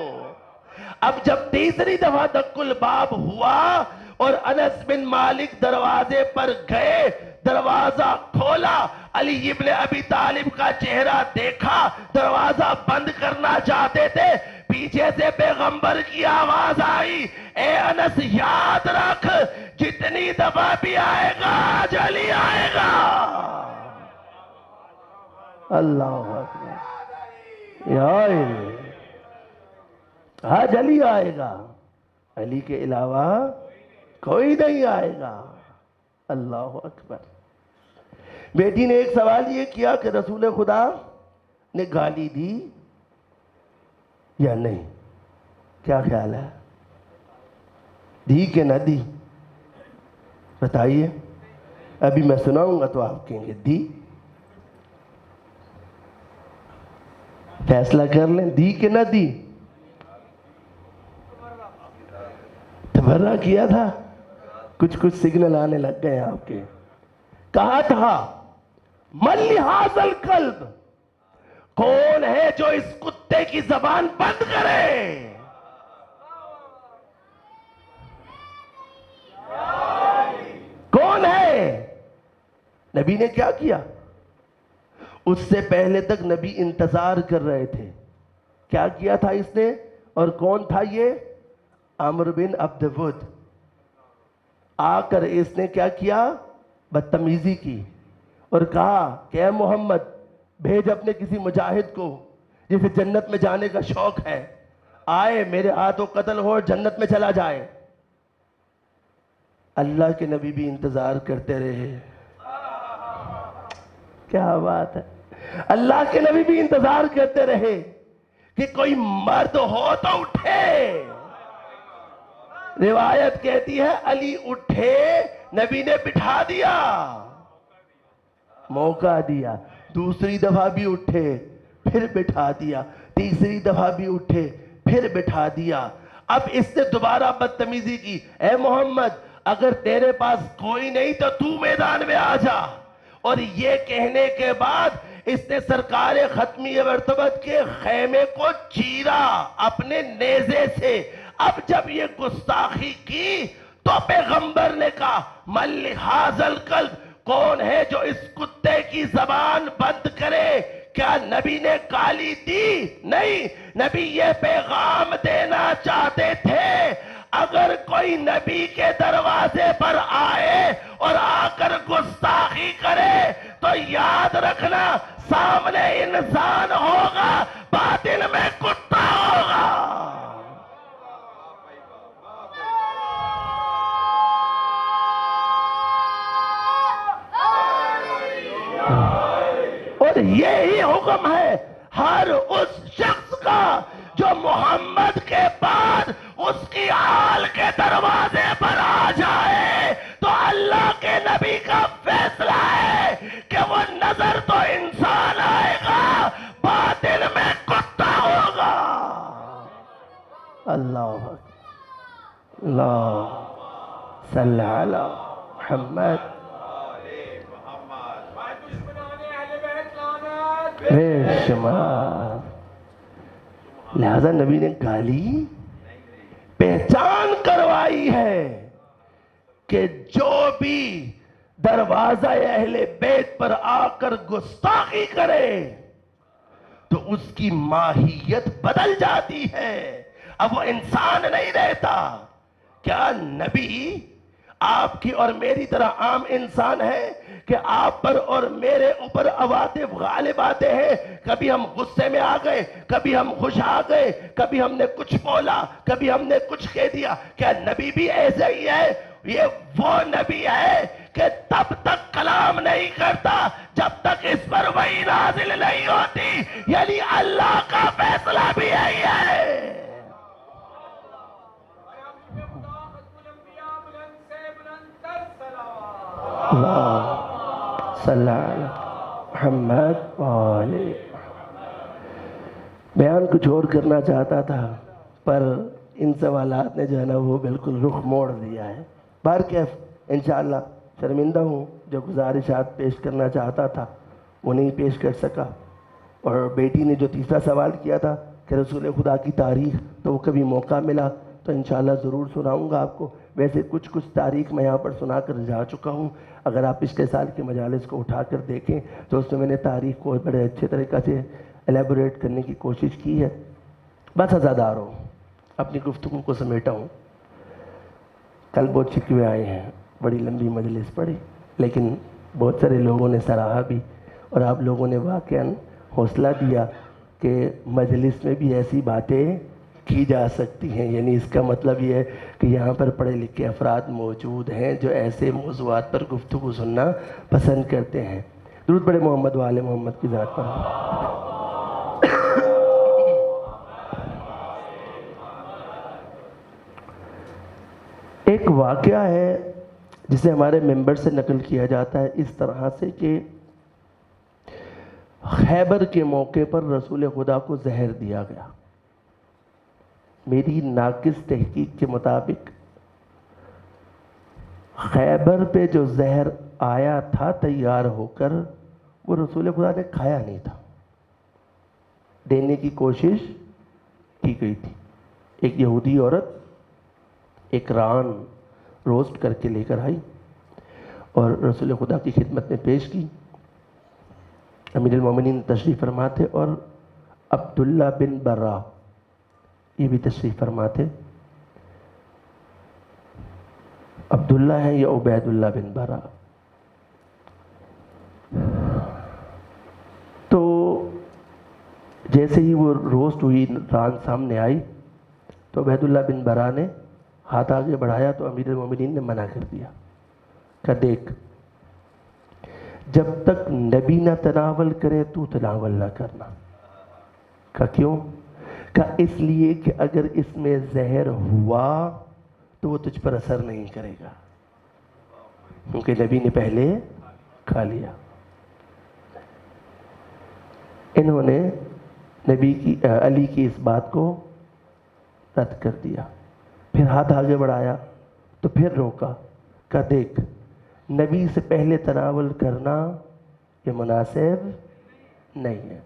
Speaker 1: اب جب تیسری دفعہ دق الباب ہوا اور انس بن مالک دروازے پر گئے، دروازہ کھولا، علی ابن ابی طالب کا چہرہ دیکھا، دروازہ بند کرنا چاہتے تھے، پیچھے سے پیغمبر کی آواز آئی اے انس یاد رکھ جتنی دفعہ بھی آئے گا آج علی آئے گا. اللہ اکبر. یا علی آج علی آئے گا، علی کے علاوہ کوئی نہیں آئے گا. اللہ اکبر. بیٹی نے ایک سوال یہ کیا کہ رسول خدا نے گالی دی یا نہیں؟ کیا خیال ہے؟ دی کہ نہ دی؟ بتائیے. ابھی میں سناؤں گا تو آپ کہیں گے دی. فیصلہ کر لیں دی کہ نہ دی. تبرہ کیا تھا، کچھ سگنل آنے لگ گئے آپ کے. کہا تھا من لہذا القلب، کون ہے جو اس کتے کی زبان بند کرے؟ کون ہے؟ نبی نے کیا کیا؟ اس سے پہلے تک نبی انتظار کر رہے تھے. کیا کیا تھا اس نے؟ اور کون تھا یہ؟ عمرو بن عبد ود. آ کر اس نے کیا کیا؟ بدتمیزی کی اور کہا کہ اے محمد بھیج اپنے کسی مجاہد کو جسے جنت میں جانے کا شوق ہے، آئے میرے ہاتھوں قتل ہو اور جنت میں چلا جائے. اللہ کے نبی بھی انتظار کرتے رہے. کیا بات ہے. اللہ کے نبی بھی انتظار کرتے رہے کہ کوئی مرد ہو تو اٹھے. روایت کہتی ہے علی اٹھے، نبی نے بٹھا دیا، موقع دیا. دوسری دفعہ بھی اٹھے پھر بٹھا دیا، تیسری دفعہ بھی اٹھے پھر بٹھا دیا. اب اس نے دوبارہ بدتمیزی کی. اے محمد اگر تیرے پاس کوئی نہیں تو تو میدان میں آ جا. اور یہ کہنے کے بعد اس نے سرکار ختمی مرتبت کے خیمے کو چیرا اپنے نیزے سے. اب جب یہ گستاخی کی تو پیغمبر نے کہا من لہذا القلب، کون ہے جو اس کتے کی زبان بند کرے؟ کیا نبی نے گالی دی؟ نہیں. نبی یہ پیغام دینا چاہتے تھے اگر کوئی نبی کے دروازے پر آئے اور آ کر گستاخی کرے تو یاد رکھنا سامنے انسان ہوگا، باطن میں کتا ہوگا. اور یہی حکم ہے ہر اس شخص کا جو محمد کے بعد اس کی آل کے دروازے پر آ جائے. تو اللہ کے نبی کا فیصلہ ہے کہ وہ نظر تو انسان آئے گا، باطن میں کتا ہوگا. اللہ اللہ صلی علی محمد. بے شمار. لہذا نبی نے گالی پہچان کروائی ہے کہ جو بھی دروازہ اہل بیت پر آ کر گستاخی کرے تو اس کی ماہیت بدل جاتی ہے، اب وہ انسان نہیں رہتا. کیا نبی آپ کی اور میری طرح عام انسان ہے کہ آپ پر اور میرے اوپر عواطف غالب آتے ہیں؟ کبھی ہم غصے میں آ گئے، کبھی ہم خوش آ گئے، کبھی ہم نے کچھ بولا، کبھی ہم نے کچھ کہہ دیا. کیا نبی بھی ایسے ہی ہے؟ یہ وہ نبی ہے کہ تب تک کلام نہیں کرتا جب تک اس پر وحی نازل نہیں ہوتی. یعنی اللہ کا فیصلہ بھی یہی ہے. اللہ صلی علی محمد وآلہ. بیان کچھ اور کرنا چاہتا تھا پر ان سوالات نے جو ہے نا وہ بالکل رخ موڑ دیا ہے. بہرکیف انشاءاللہ شرمندہ ہوں، جو گزارشات پیش کرنا چاہتا تھا وہ نہیں پیش کر سکا. اور بیٹی نے جو تیسرا سوال کیا تھا کہ رسول خدا کی تاریخ، تو وہ کبھی موقع ملا تو انشاءاللہ ضرور سناؤں گا آپ کو. ویسے کچھ تاریخ میں یہاں پر سنا کر جا چکا ہوں. اگر آپ پچھلے سال کے مجالس کو اٹھا کر دیکھیں تو اس میں نے تاریخ کو بڑے اچھے طریقہ سے ایلیبوریٹ کرنے کی کوشش کی ہے. بس ازادار ہوں، اپنی گفتگو کو سمیٹا ہوں. کل بہت شکوے آئے ہیں، بڑی لمبی مجلس پڑی، لیکن بہت سارے لوگوں نے سراہا بھی اور آپ لوگوں نے واقعاً حوصلہ دیا کہ مجلس میں بھی ایسی باتیں کی جا سکتی ہیں. یعنی اس کا مطلب یہ ہے کہ یہاں پر پڑھے لکھے افراد موجود ہیں جو ایسے موضوعات پر گفتگو سننا پسند کرتے ہیں. درود پڑھے محمد و آل محمد کی ذات پر. ایک واقعہ ہے جسے ہمارے ممبر سے نقل کیا جاتا ہے اس طرح سے کہ خیبر کے موقع پر رسول خدا کو زہر دیا گیا. میری ناقص تحقیق کے مطابق خیبر پہ جو زہر آیا تھا تیار ہو کر وہ رسول خدا نے کھایا نہیں تھا، دینے کی کوشش کی گئی تھی. ایک یہودی عورت ایک ران روسٹ کر کے لے کر آئی اور رسول خدا کی خدمت میں پیش کی. امیر المومنین تشریف فرما تھے اور عبداللہ بن برا یہ بھی تشریف فرما تھے. عبداللہ ہے یا عبید اللہ بن برا. تو جیسے ہی وہ روسٹ ہوئی ران سامنے آئی تو عبید اللہ بن برا نے ہاتھ آگے بڑھایا تو امیر المومنین نے منع کر دیا کہ دیکھ، جب تک نبی نہ تناول کرے تو تناول نہ کرنا. کہ کیوں؟ کہ اس لیے کہ اگر اس میں زہر ہوا تو وہ تجھ پر اثر نہیں کرے گا کیونکہ نبی نے پہلے کھا لیا. انہوں نے نبی کی علی کی اس بات کو رد کر دیا. پھر ہاتھ آگے بڑھایا تو پھر روکا کہ دیکھ، نبی سے پہلے تناول کرنا یہ مناسب نہیں ہے.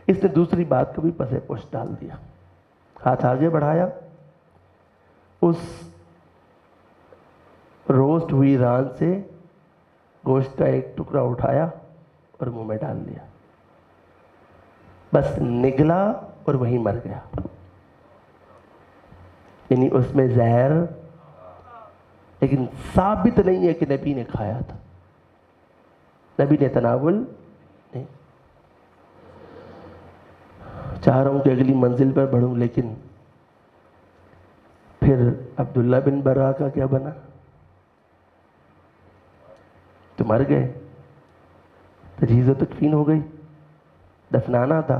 Speaker 1: اس نے دوسری بات کو بھی پس پش ڈال دیا. ہاتھ آگے بڑھایا، اس روسٹ ہوئی ران سے گوشت کا ایک ٹکڑا اٹھایا اور منہ میں ڈال دیا. بس نگلا اور وہیں مر گیا. یعنی اس میں زہر، لیکن ثابت نہیں ہے کہ نبی نے کھایا تھا، نبی نے تناول نہیں. چاہ رہا ہوں کہ اگلی منزل پر بڑھوں، لیکن پھر عبداللہ بن برا کا کیا بنا؟ تو مر گئے، تجہیز و تکفین ہو گئی، دفنانا تھا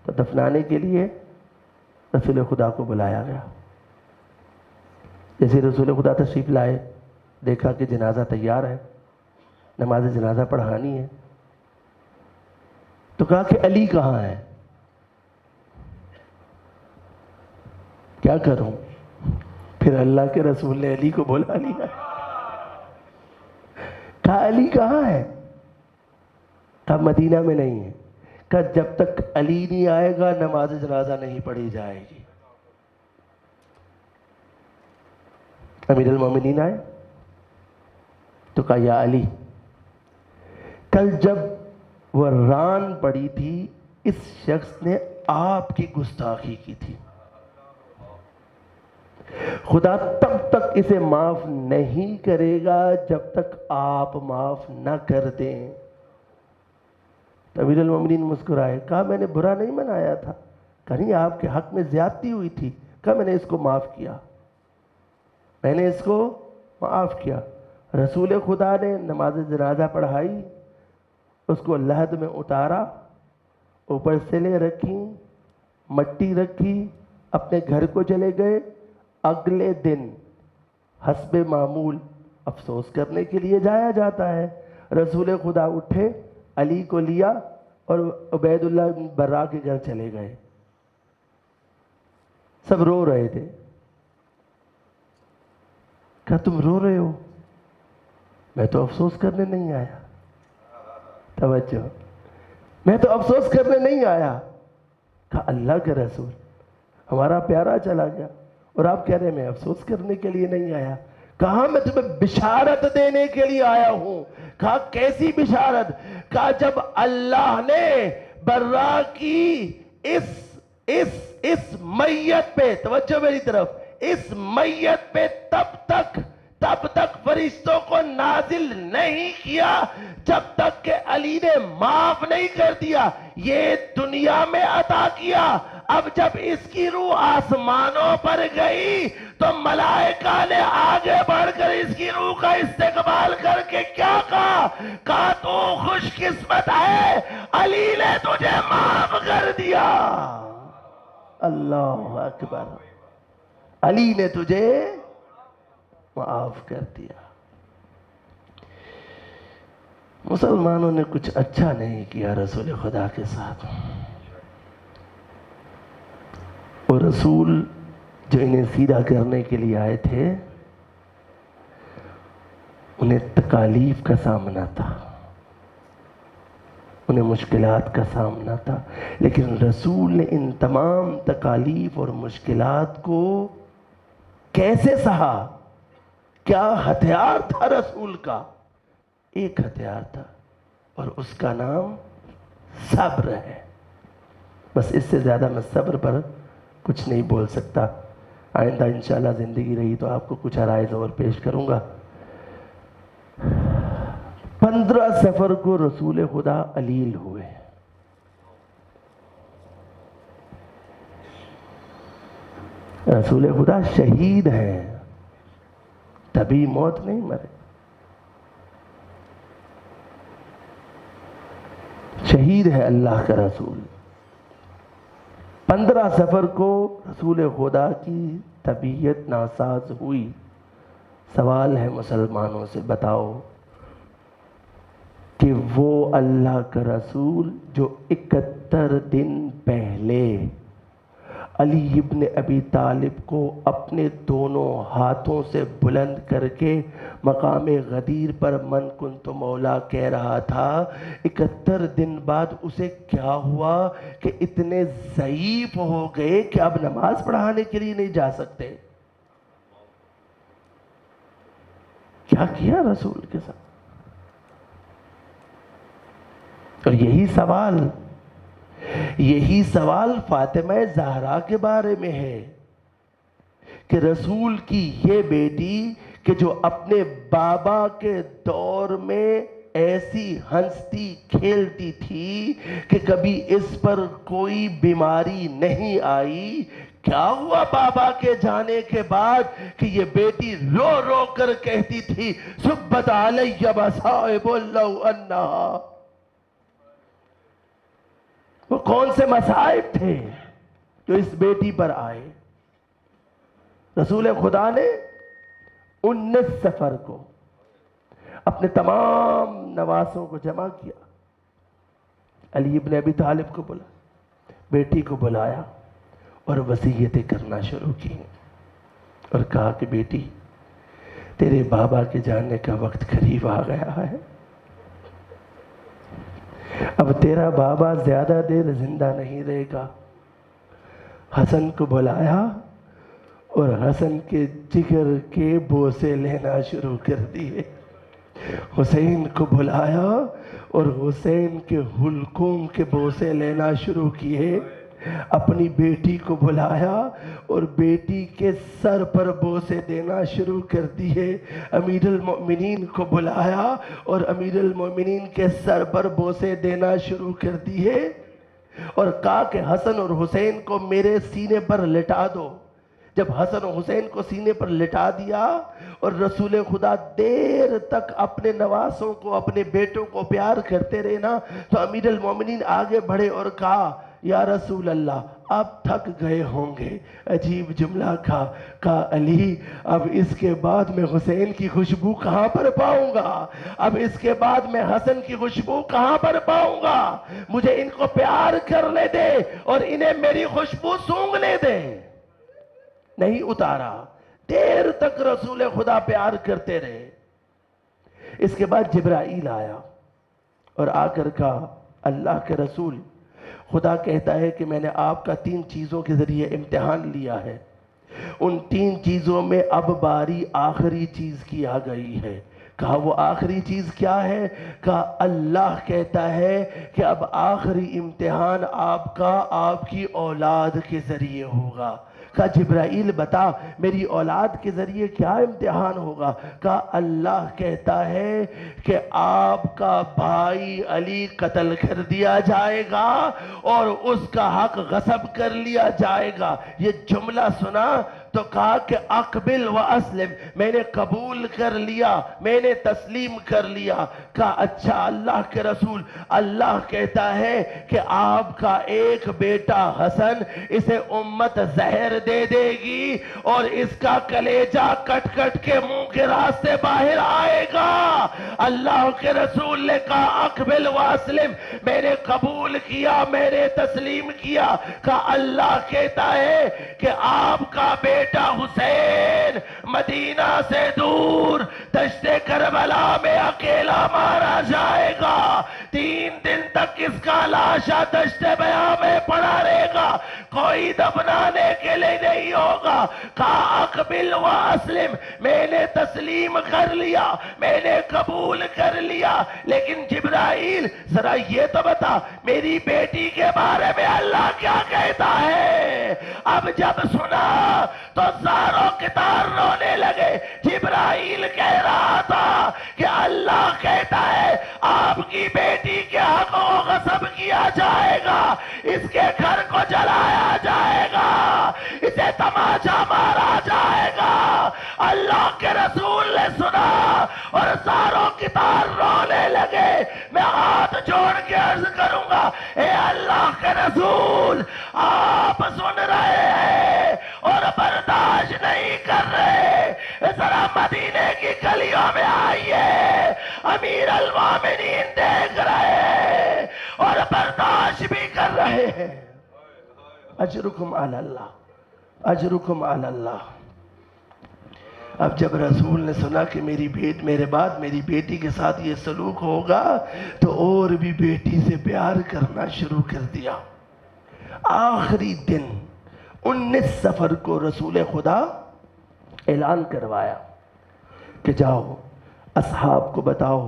Speaker 1: تو دفنانے کے لیے رسول خدا کو بلایا گیا. جیسے رسول خدا تشریف لائے، دیکھا کہ جنازہ تیار ہے، نماز جنازہ پڑھانی ہے، تو کہا کہ علی کہاں ہے؟ کیا کروں؟ پھر اللہ کے رسول نے علی کو بلا لیا. کہا علی کہاں ہے؟ کہا مدینہ میں نہیں ہے. کہا جب تک علی نہیں آئے گا نماز جنازہ نہیں پڑھی جائے گی. امیر المومنین آئے تو کہا یا علی، کل جب وہ ران پڑی تھی اس شخص نے آپ کی گستاخی کی تھی، خدا تب تک اسے معاف نہیں کرے گا جب تک آپ معاف نہ کر دیں. امیر المومنین مسکرائے، کہا میں نے برا نہیں منایا تھا. کہا نہیں، آپ کے حق میں زیادتی ہوئی تھی. کہا میں نے اس کو معاف کیا، میں نے اس کو معاف کیا. رسول خدا نے نماز جنازہ پڑھائی، اس کو لحد میں اتارا، اوپر سلیں رکھی، مٹی رکھی، اپنے گھر کو چلے گئے. اگلے دن حسب معمول افسوس کرنے کے لیے جایا جاتا ہے. رسول خدا اٹھے، علی کو لیا اور عبید اللہ بن برا کے گھر چلے گئے. سب رو رہے تھے. کہا تم رو رہے ہو؟ میں تو افسوس کرنے نہیں آیا. توجہ، میں تو افسوس کرنے نہیں آیا. کہا اللہ کے رسول، ہمارا پیارا چلا گیا اور آپ کہہ رہے ہیں میں افسوس کرنے کے لیے نہیں آیا. کہا میں تمہیں بشارت دینے کے لیے آیا ہوں. کہا کیسی بشارت؟ کہا جب اللہ نے برا کی اس میت پہ، توجہ میری طرف، اس میت پہ تب تب تک فرشتوں کو نازل نہیں کیا جب تک کہ علی نے معاف نہیں کر دیا. یہ دنیا میں عطا کیا. اب جب اس کی روح آسمانوں پر گئی تو ملائکہ نے آگے بڑھ کر اس کی روح کا استقبال کر کے کیا کہا تو خوش قسمت ہے, علی نے تجھے معاف کر دیا. اللہ اکبر, علی نے تجھے معاف کر دیا. مسلمانوں نے کچھ اچھا نہیں کیا رسول خدا کے ساتھ. وہ رسول جو انہیں سیدھا کرنے کے لیے آئے تھے انہیں تکالیف کا سامنا تھا, انہیں مشکلات کا سامنا تھا, لیکن رسول نے ان تمام تکالیف اور مشکلات کو کیسے سہا؟ کیا ہتھیار تھا رسول کا؟ ایک ہتھیار تھا اور اس کا نام صبر ہے. بس اس سے زیادہ میں صبر پر کچھ نہیں بول سکتا. آئندہ انشاءاللہ زندگی رہی تو آپ کو کچھ عرائض اور پیش کروں گا. 15 سفر کو رسول خدا علیل ہوئے. رسول خدا شہید ہیں, تبھی موت نہیں مرے. شہید ہے اللہ کا رسول. 15 سفر کو رسول خدا کی طبیعت ناساز ہوئی. سوال ہے مسلمانوں سے, بتاؤ کہ وہ اللہ کا رسول جو 71 دن پہلے علی ابن ابی طالب کو اپنے دونوں ہاتھوں سے بلند کر کے مقام غدیر پر من کنت مولا کہہ رہا تھا, 71 دن بعد اسے کیا ہوا کہ اتنے ضعیف ہو گئے کہ اب نماز پڑھانے کے لیے نہیں جا سکتے. کیا کیا رسول کے ساتھ؟ اور یہی سوال فاطمہ زہرا کے بارے میں ہے کہ رسول کی یہ بیٹی کہ جو اپنے بابا کے دور میں ایسی ہنستی کھیلتی تھی کہ کبھی اس پر کوئی بیماری نہیں آئی, کیا ہوا بابا کے جانے کے بعد کہ یہ بیٹی رو رو کر کہتی تھی سبت علی مصائب لو انہا. وہ کون سے مصائب تھے جو اس بیٹی پر آئے؟ رسول خدا نے 19 سفر کو اپنے تمام نواسوں کو جمع کیا. علی ابن ابی طالب کو بلا, بیٹی کو بلایا اور وصیتیں کرنا شروع کی اور کہا کہ بیٹی تیرے بابا کے جانے کا وقت قریب آ گیا ہے. اب تیرا بابا زیادہ دیر زندہ نہیں رہے گا. حسن کو بلایا اور حسن کے جگر کے بوسے لینا شروع کر دیے. حسین کو بلایا اور حسین کے حلقوم کے بوسے لینا شروع کیے. اپنی بیٹی کو بلایا اور بیٹی کے سر پر بوسے دینا شروع کر دیے. امیر المؤمنین کو بلایا اور امیر المؤمنین کے سر پر بوسے دینا شروع کر دیے اور کہا کہ حسن اور حسین کو میرے سینے پر لٹا دو. جب حسن و حسین کو سینے پر لٹا دیا اور رسول خدا دیر تک اپنے نواسوں کو اپنے بیٹوں کو پیار کرتے رہے نا, تو امیر المومنین آگے بڑھے اور کہا یا رسول اللہ آپ تھک گئے ہوں گے. عجیب جملہ کہا علی اب اس کے بعد میں حسین کی خوشبو کہاں پر پاؤں گا؟ اب اس کے بعد میں حسن کی خوشبو کہاں پر پاؤں گا؟ مجھے ان کو پیار کرنے دے اور انہیں میری خوشبو سونگنے دے. نہیں اتارا. دیر تک رسول خدا پیار کرتے رہے. اس کے بعد جبرائیل آیا اور آ کر کہا اللہ کے رسول خدا کہتا ہے کہ میں نے آپ کا 3 چیزوں کے ذریعے امتحان لیا ہے. ان 3 چیزوں میں اب باری آخری چیز کی آ گئی ہے. کہا وہ آخری چیز کیا ہے؟ کہا اللہ کہتا ہے کہ اب آخری امتحان آپ کا آپ کی اولاد کے ذریعے ہوگا. کہا جبرائیل بتا میری اولاد کے ذریعے کیا امتحان ہوگا؟ کہا اللہ کہتا ہے کہ آپ کا بھائی علی قتل کر دیا جائے گا اور اس کا حق غصب کر لیا جائے گا۔ یہ جملہ سنا تو کہا کہ اقبل و اسلم، میں نے قبول کر لیا، میں نے تسلیم کر لیا۔ کہا اچھا اللہ کے رسول، اللہ کہتا ہے کہ آپ کا ایک بیٹا حسن، اسے امت زہر دے دے گی اور اس کا کلیجہ کٹ کٹ کے منہ کے راستے باہر آئے گا۔ اللہ کے رسول نے کہا اقبل و اسلم، میں نے قبول کیا، میں نے تسلیم کیا۔ کہا اللہ کہتا ہے کہ آپ کا بیٹا حسین مدینہ سے دور دشت کربلا میں اکیلا مارا جائے گا، 3 دن تک اس کا لاشا دشت بیاں میں پڑا رہے گا، کوئی دفنانے کے لیے نہیں ہوگا۔ کہا اقبل و اسلم، میں نے تسلیم کر لیا، میں نے قبول کر لیا، لیکن جبرائیل ذرا یہ تو بتا میری بیٹی کے بارے میں اللہ کیا کہتا ہے؟ اب جب سنا تو زاروں کے تار رونے لگے۔ جبرائیل کہہ رہا تھا کہ اللہ کہتا ہے آپ کی بیٹی کے حق کو غصب کیا جائے گا، اس کے گھر کو جلایا جائے گا، اسے تماچا مارا جائے گا۔ اللہ کے رسول نے سنا اور زاروں کی تار رونے لگے۔ میں ہاتھ جوڑ کے عرض کروں گا اے اللہ کے رسول، آپ سن رہے ہیں اور برداشت نہیں کر رہے، ذرا مدینے کی گلیوں میں آئیے، امیر المومنین دیکھ رہے ہیں اور برداشت بھی کر رہے ہیں۔ اجرکم علی اللہ، اجرکم علی اللہ۔ اب جب رسول نے سنا کہ میرے بعد میری بیٹی کے ساتھ یہ سلوک ہوگا تو اور بھی بیٹی سے پیار کرنا شروع کر دیا۔ آخری دن 19 سفر کو رسول خدا اعلان کروایا کہ جاؤ اصحاب کو بتاؤ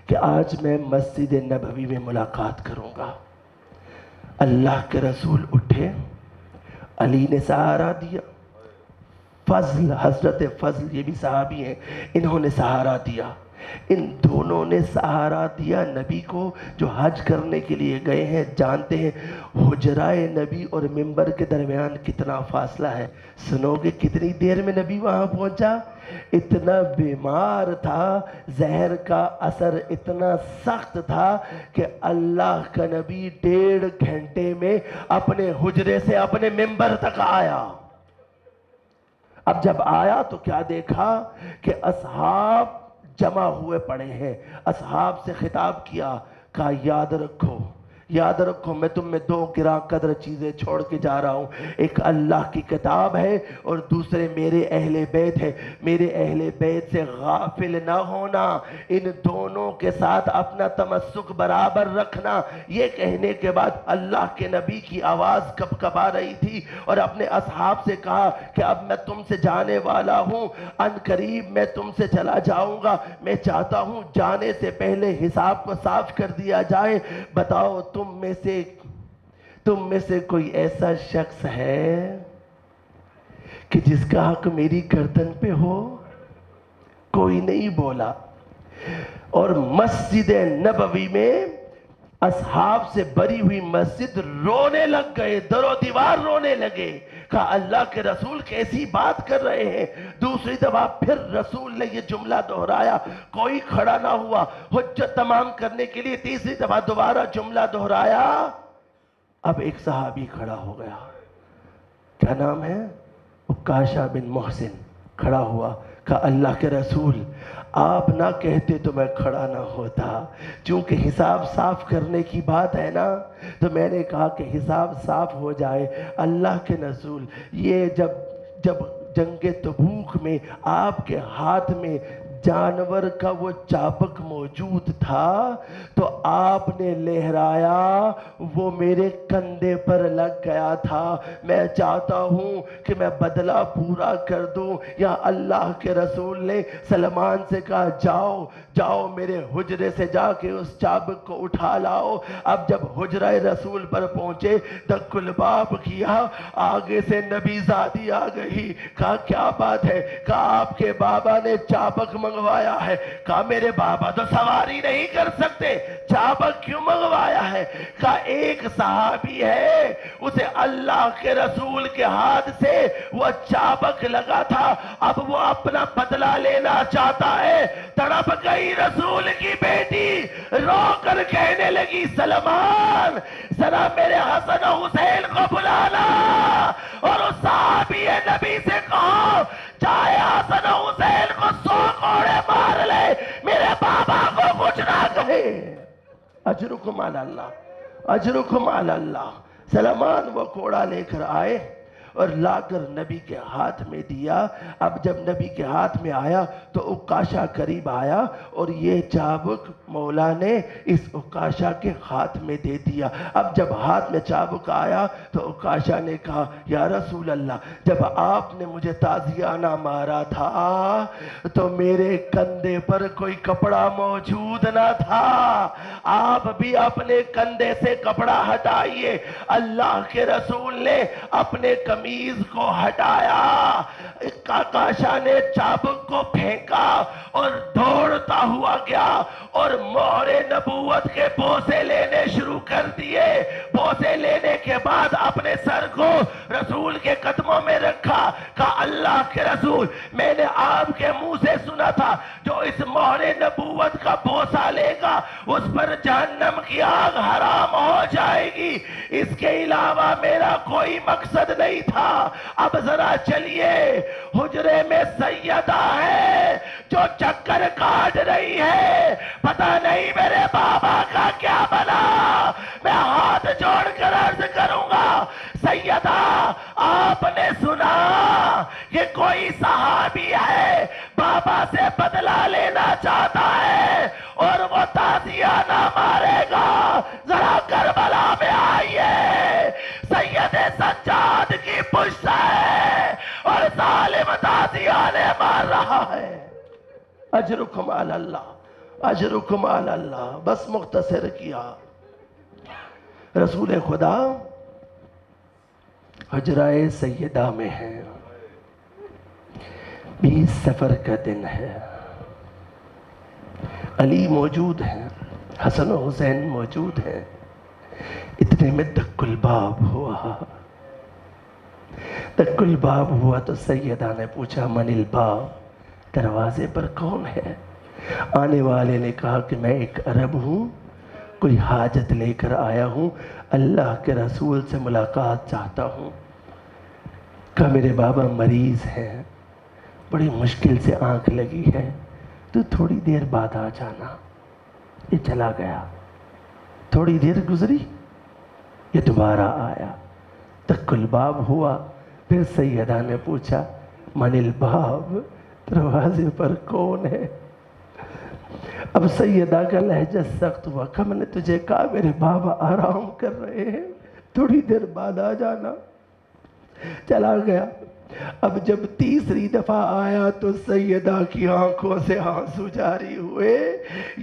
Speaker 1: کہ آج میں مسجد نبوی میں ملاقات کروں گا۔ اللہ کے رسول اٹھے، علی نے سہارا دیا، فضل، حضرت فضل یہ بھی صحابی ہیں، انہوں نے سہارا دیا۔ ان دونوں نے سہارا دیا نبی کو جو حج کرنے کے لیے گئے ہیں۔ جانتے ہیں حجرائے نبی اور منبر کے درمیان کتنا فاصلہ ہے؟ سنو گے کتنی دیر میں نبی وہاں پہنچا؟ اتنا بیمار تھا، زہر کا اثر اتنا سخت تھا کہ اللہ کا نبی 1.5 گھنٹے میں اپنے حجرے سے اپنے منبر تک آیا۔ اب جب آیا تو کیا دیکھا کہ اصحاب جمع ہوئے پڑے ہیں۔ اصحاب سے خطاب کیا، کہا یاد رکھو، یاد رکھو میں تم میں 2 گراں قدر چیزیں چھوڑ کے جا رہا ہوں، ایک اللہ کی کتاب ہے اور دوسرے میرے اہل بیت ہے۔ میرے اہل بیت سے غافل نہ ہونا، ان دونوں کے ساتھ اپنا تمسک برابر رکھنا۔ یہ کہنے کے بعد اللہ کے نبی کی آواز کب کب آ رہی تھی اور اپنے اصحاب سے کہا کہ اب میں تم سے جانے والا ہوں، ان قریب میں تم سے چلا جاؤں گا، میں چاہتا ہوں جانے سے پہلے حساب کو صاف کر دیا جائے۔ بتاؤ تم میں سے کوئی ایسا شخص ہے کہ جس کا حق میری گردن پہ ہو؟ کوئی نہیں بولا۔ اور مسجد نبوی میں اصحاب سے بری ہوئی مسجد رونے لگ گئے، در و دیوار رونے لگے۔ کہا اللہ کے رسول کیسی بات کر رہے ہیں؟ دوسری دفعہ پھر رسول نے یہ جملہ دہرایا، کوئی کھڑا نہ ہوا۔ حجت تمام کرنے کے لیے تیسری دفعہ دوبارہ جملہ دہرایا۔ اب ایک صحابی کھڑا ہو گیا، کیا نام ہے؟ عکاشہ بن محسن کھڑا ہوا، کہا اللہ کے رسول آپ نہ کہتے تو میں کھڑا نہ ہوتا، چونکہ حساب صاف کرنے کی بات ہے نا تو میں نے کہا کہ حساب صاف ہو جائے۔ اللہ کے رسول یہ جب جنگ تبوک میں آپ کے ہاتھ میں جانور کا وہ چابک موجود تھا تو آپ نے لہرایا، وہ میرے کندھے پر لگ گیا تھا۔ میں چاہتا ہوں کہ میں بدلہ پورا کر دوں، یا اللہ کے رسول نے سلمان سے کہا جاؤ جاؤ میرے حجرے سے جا کے اس چابک کو اٹھا لاؤ۔ اب جب حجرہ رسول پر پہنچے دق الباب کیا، آگے سے نبی زادی آ گئی۔ کہا کیا بات ہے؟ کہا آپ کے بابا نے چابک منگوایا ہے۔ کہا میرے بابا تو سواری نہیں کر سکتے، چابک کیوں منگوایا ہے؟ کہا ایک صحابی ہے، اسے اللہ کے رسول کے ہاتھ سے وہ چابک لگا تھا، اب وہ اپنا بدلہ لینا چاہتا ہے۔ تڑپ گئی رسول کی بیٹی، رو کر کہنے لگی سلمان ذرا میرے حسن و حسین کو بلانا، اور اس صحابی نبی سے کہو چاہے حسن و حسین کو 100 کوڑے مار لے، میرے بابا کو کچھ نہ کہے۔ اجرکم علی اللہ، اجرکم علی اللہ۔ سلمان وہ کوڑا لے کر آئے اور لا کر نبی کے ہاتھ میں دیا۔ اب جب نبی کے ہاتھ میں آیا تو عکاشہ قریب آیا اور یہ چابک مولا نے اس عکاشہ کے ہاتھ میں دے دیا۔ اب جب ہاتھ میں چابک آیا تو عکاشہ نے کہا یا رسول اللہ، جب آپ نے مجھے تازیانہ مارا تھا تو میرے کندھے پر کوئی کپڑا موجود نہ تھا، آپ بھی اپنے کندھے سے کپڑا ہٹائیے۔ اللہ کے رسول نے اپنے قمیض کو ہٹایا، عکاشہ نے چابک کو پھینکا اور دوڑتا ہوا گیا اور مہر نبوت کے بوسے لینے شروع کر دیے۔ بوسے لینے کے بعد اپنے سر کو رسول کے قدموں میں رکھا، کہا اللہ کے رسول میں نے آپ کے منہ سے سنا تھا جو اس مہر نبوت کا بوسہ لے گا اس پر جہنم کی آگ حرام ہو جائے گی، اس کے علاوہ میرا کوئی مقصد نہیں تھا۔ اب ذرا چلیے، حجرے میں سیدہ ہے جو چکر کاٹ رہی ہے، پتہ نہیں میرے بابا کا کیا بنا۔ میں ہاتھ جوڑ کر عرض کروں گا سیدہ، آپ نے سنا کہ کوئی صحابی ہے بابا سے بدلہ لینا چاہتا ہے اور وہ تازیانہ مارے گا، ذرا کربلا میں آئیے، سید سجاد کی پشت ہے اور ظالم تازیانے مار رہا ہے۔ اجرکم علی اللہ، اجرکم علی اللہ۔ بس مختصر کیا۔ رسول خدا حجرہ سیدہ میں ہے، 20 سفر کا دن ہے، علی موجود ہیں، حسن و حسین موجود ہیں، اتنے میں دق الباب ہوا۔ دق الباب ہوا تو سیدہ نے پوچھا من الباب، دروازے پر کون ہے؟ آنے والے نے کہا کہ میں ایک عرب ہوں، کوئی حاجت لے کر آیا ہوں، اللہ کے رسول سے ملاقات چاہتا ہوں۔ کہا میرے بابا مریض ہیں، بڑی مشکل سے آنکھ لگی ہے، تو تھوڑی دیر بعد آ جانا۔ یہ چلا گیا، تھوڑی دیر گزری، یہ دوبارہ آیا، دق الباب ہوا، پھر سیدہ نے پوچھا من الباب، دروازے پر کون ہے؟ اب سیدہ کا لہجہ سخت ہوا، کہ میں نے تجھے کہا میرے بابا آرام کر رہے ہیں، تھوڑی دیر بعد آ جانا۔ چلا گیا۔ اب جب تیسری دفعہ آیا تو سیدہ کی آنکھوں سے آنسو جاری ہوئے۔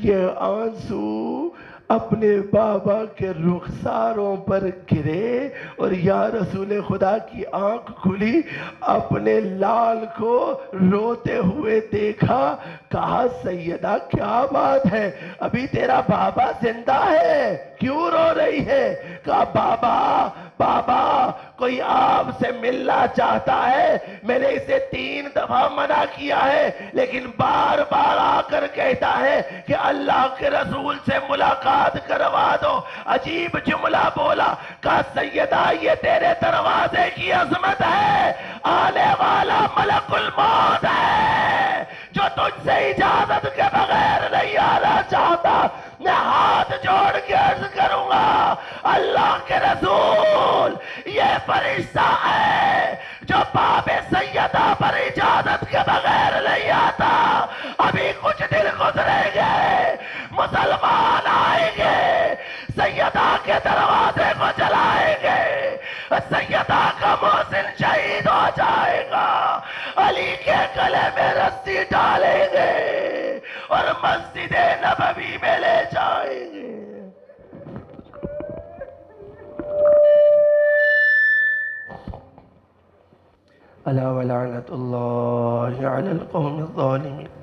Speaker 1: یہ آنسو اپنے بابا کے رخساروں پر گرے اور یا رسول خدا کی آنکھ کھلی، اپنے لال کو روتے ہوئے دیکھا، کہا سیدہ کیا بات ہے، ابھی تیرا بابا زندہ ہے، کیوں رو رہی ہے؟ کہا بابا بابا کوئی آپ سے ملنا چاہتا ہے، میں نے اسے 3 دفعہ منع کیا ہے لیکن بار بار آ کر کہتا ہے کہ اللہ کے رسول سے ملاقات کروا دو۔ عجیب جملہ بولا، کہا سیدہ یہ تیرے دروازے کی عظمت ہے، آنے والا ملک الموت ہے جو تجھ سے اجازت کے بغیر نہیں آنا چاہتا۔ میں ہاتھ جوڑ کے عرض کروں گا اللہ کے رسول یہ فرشتہ ہے جو باب سیدہ پر اجازت کے بغیر نہیں آتا، ابھی کچھ دن گزریں گے، مسلمان آئیں گے، سیدہ کے دروازے کو جلائیں گے، سیدہ کا محسن شہید ہو جائے گا، علی کے گلے میں رسی ڈالیں گے اور مسجد نبوی میں لے جائیں گے۔ الا ولعنت اللہ علی القوم الظالمین۔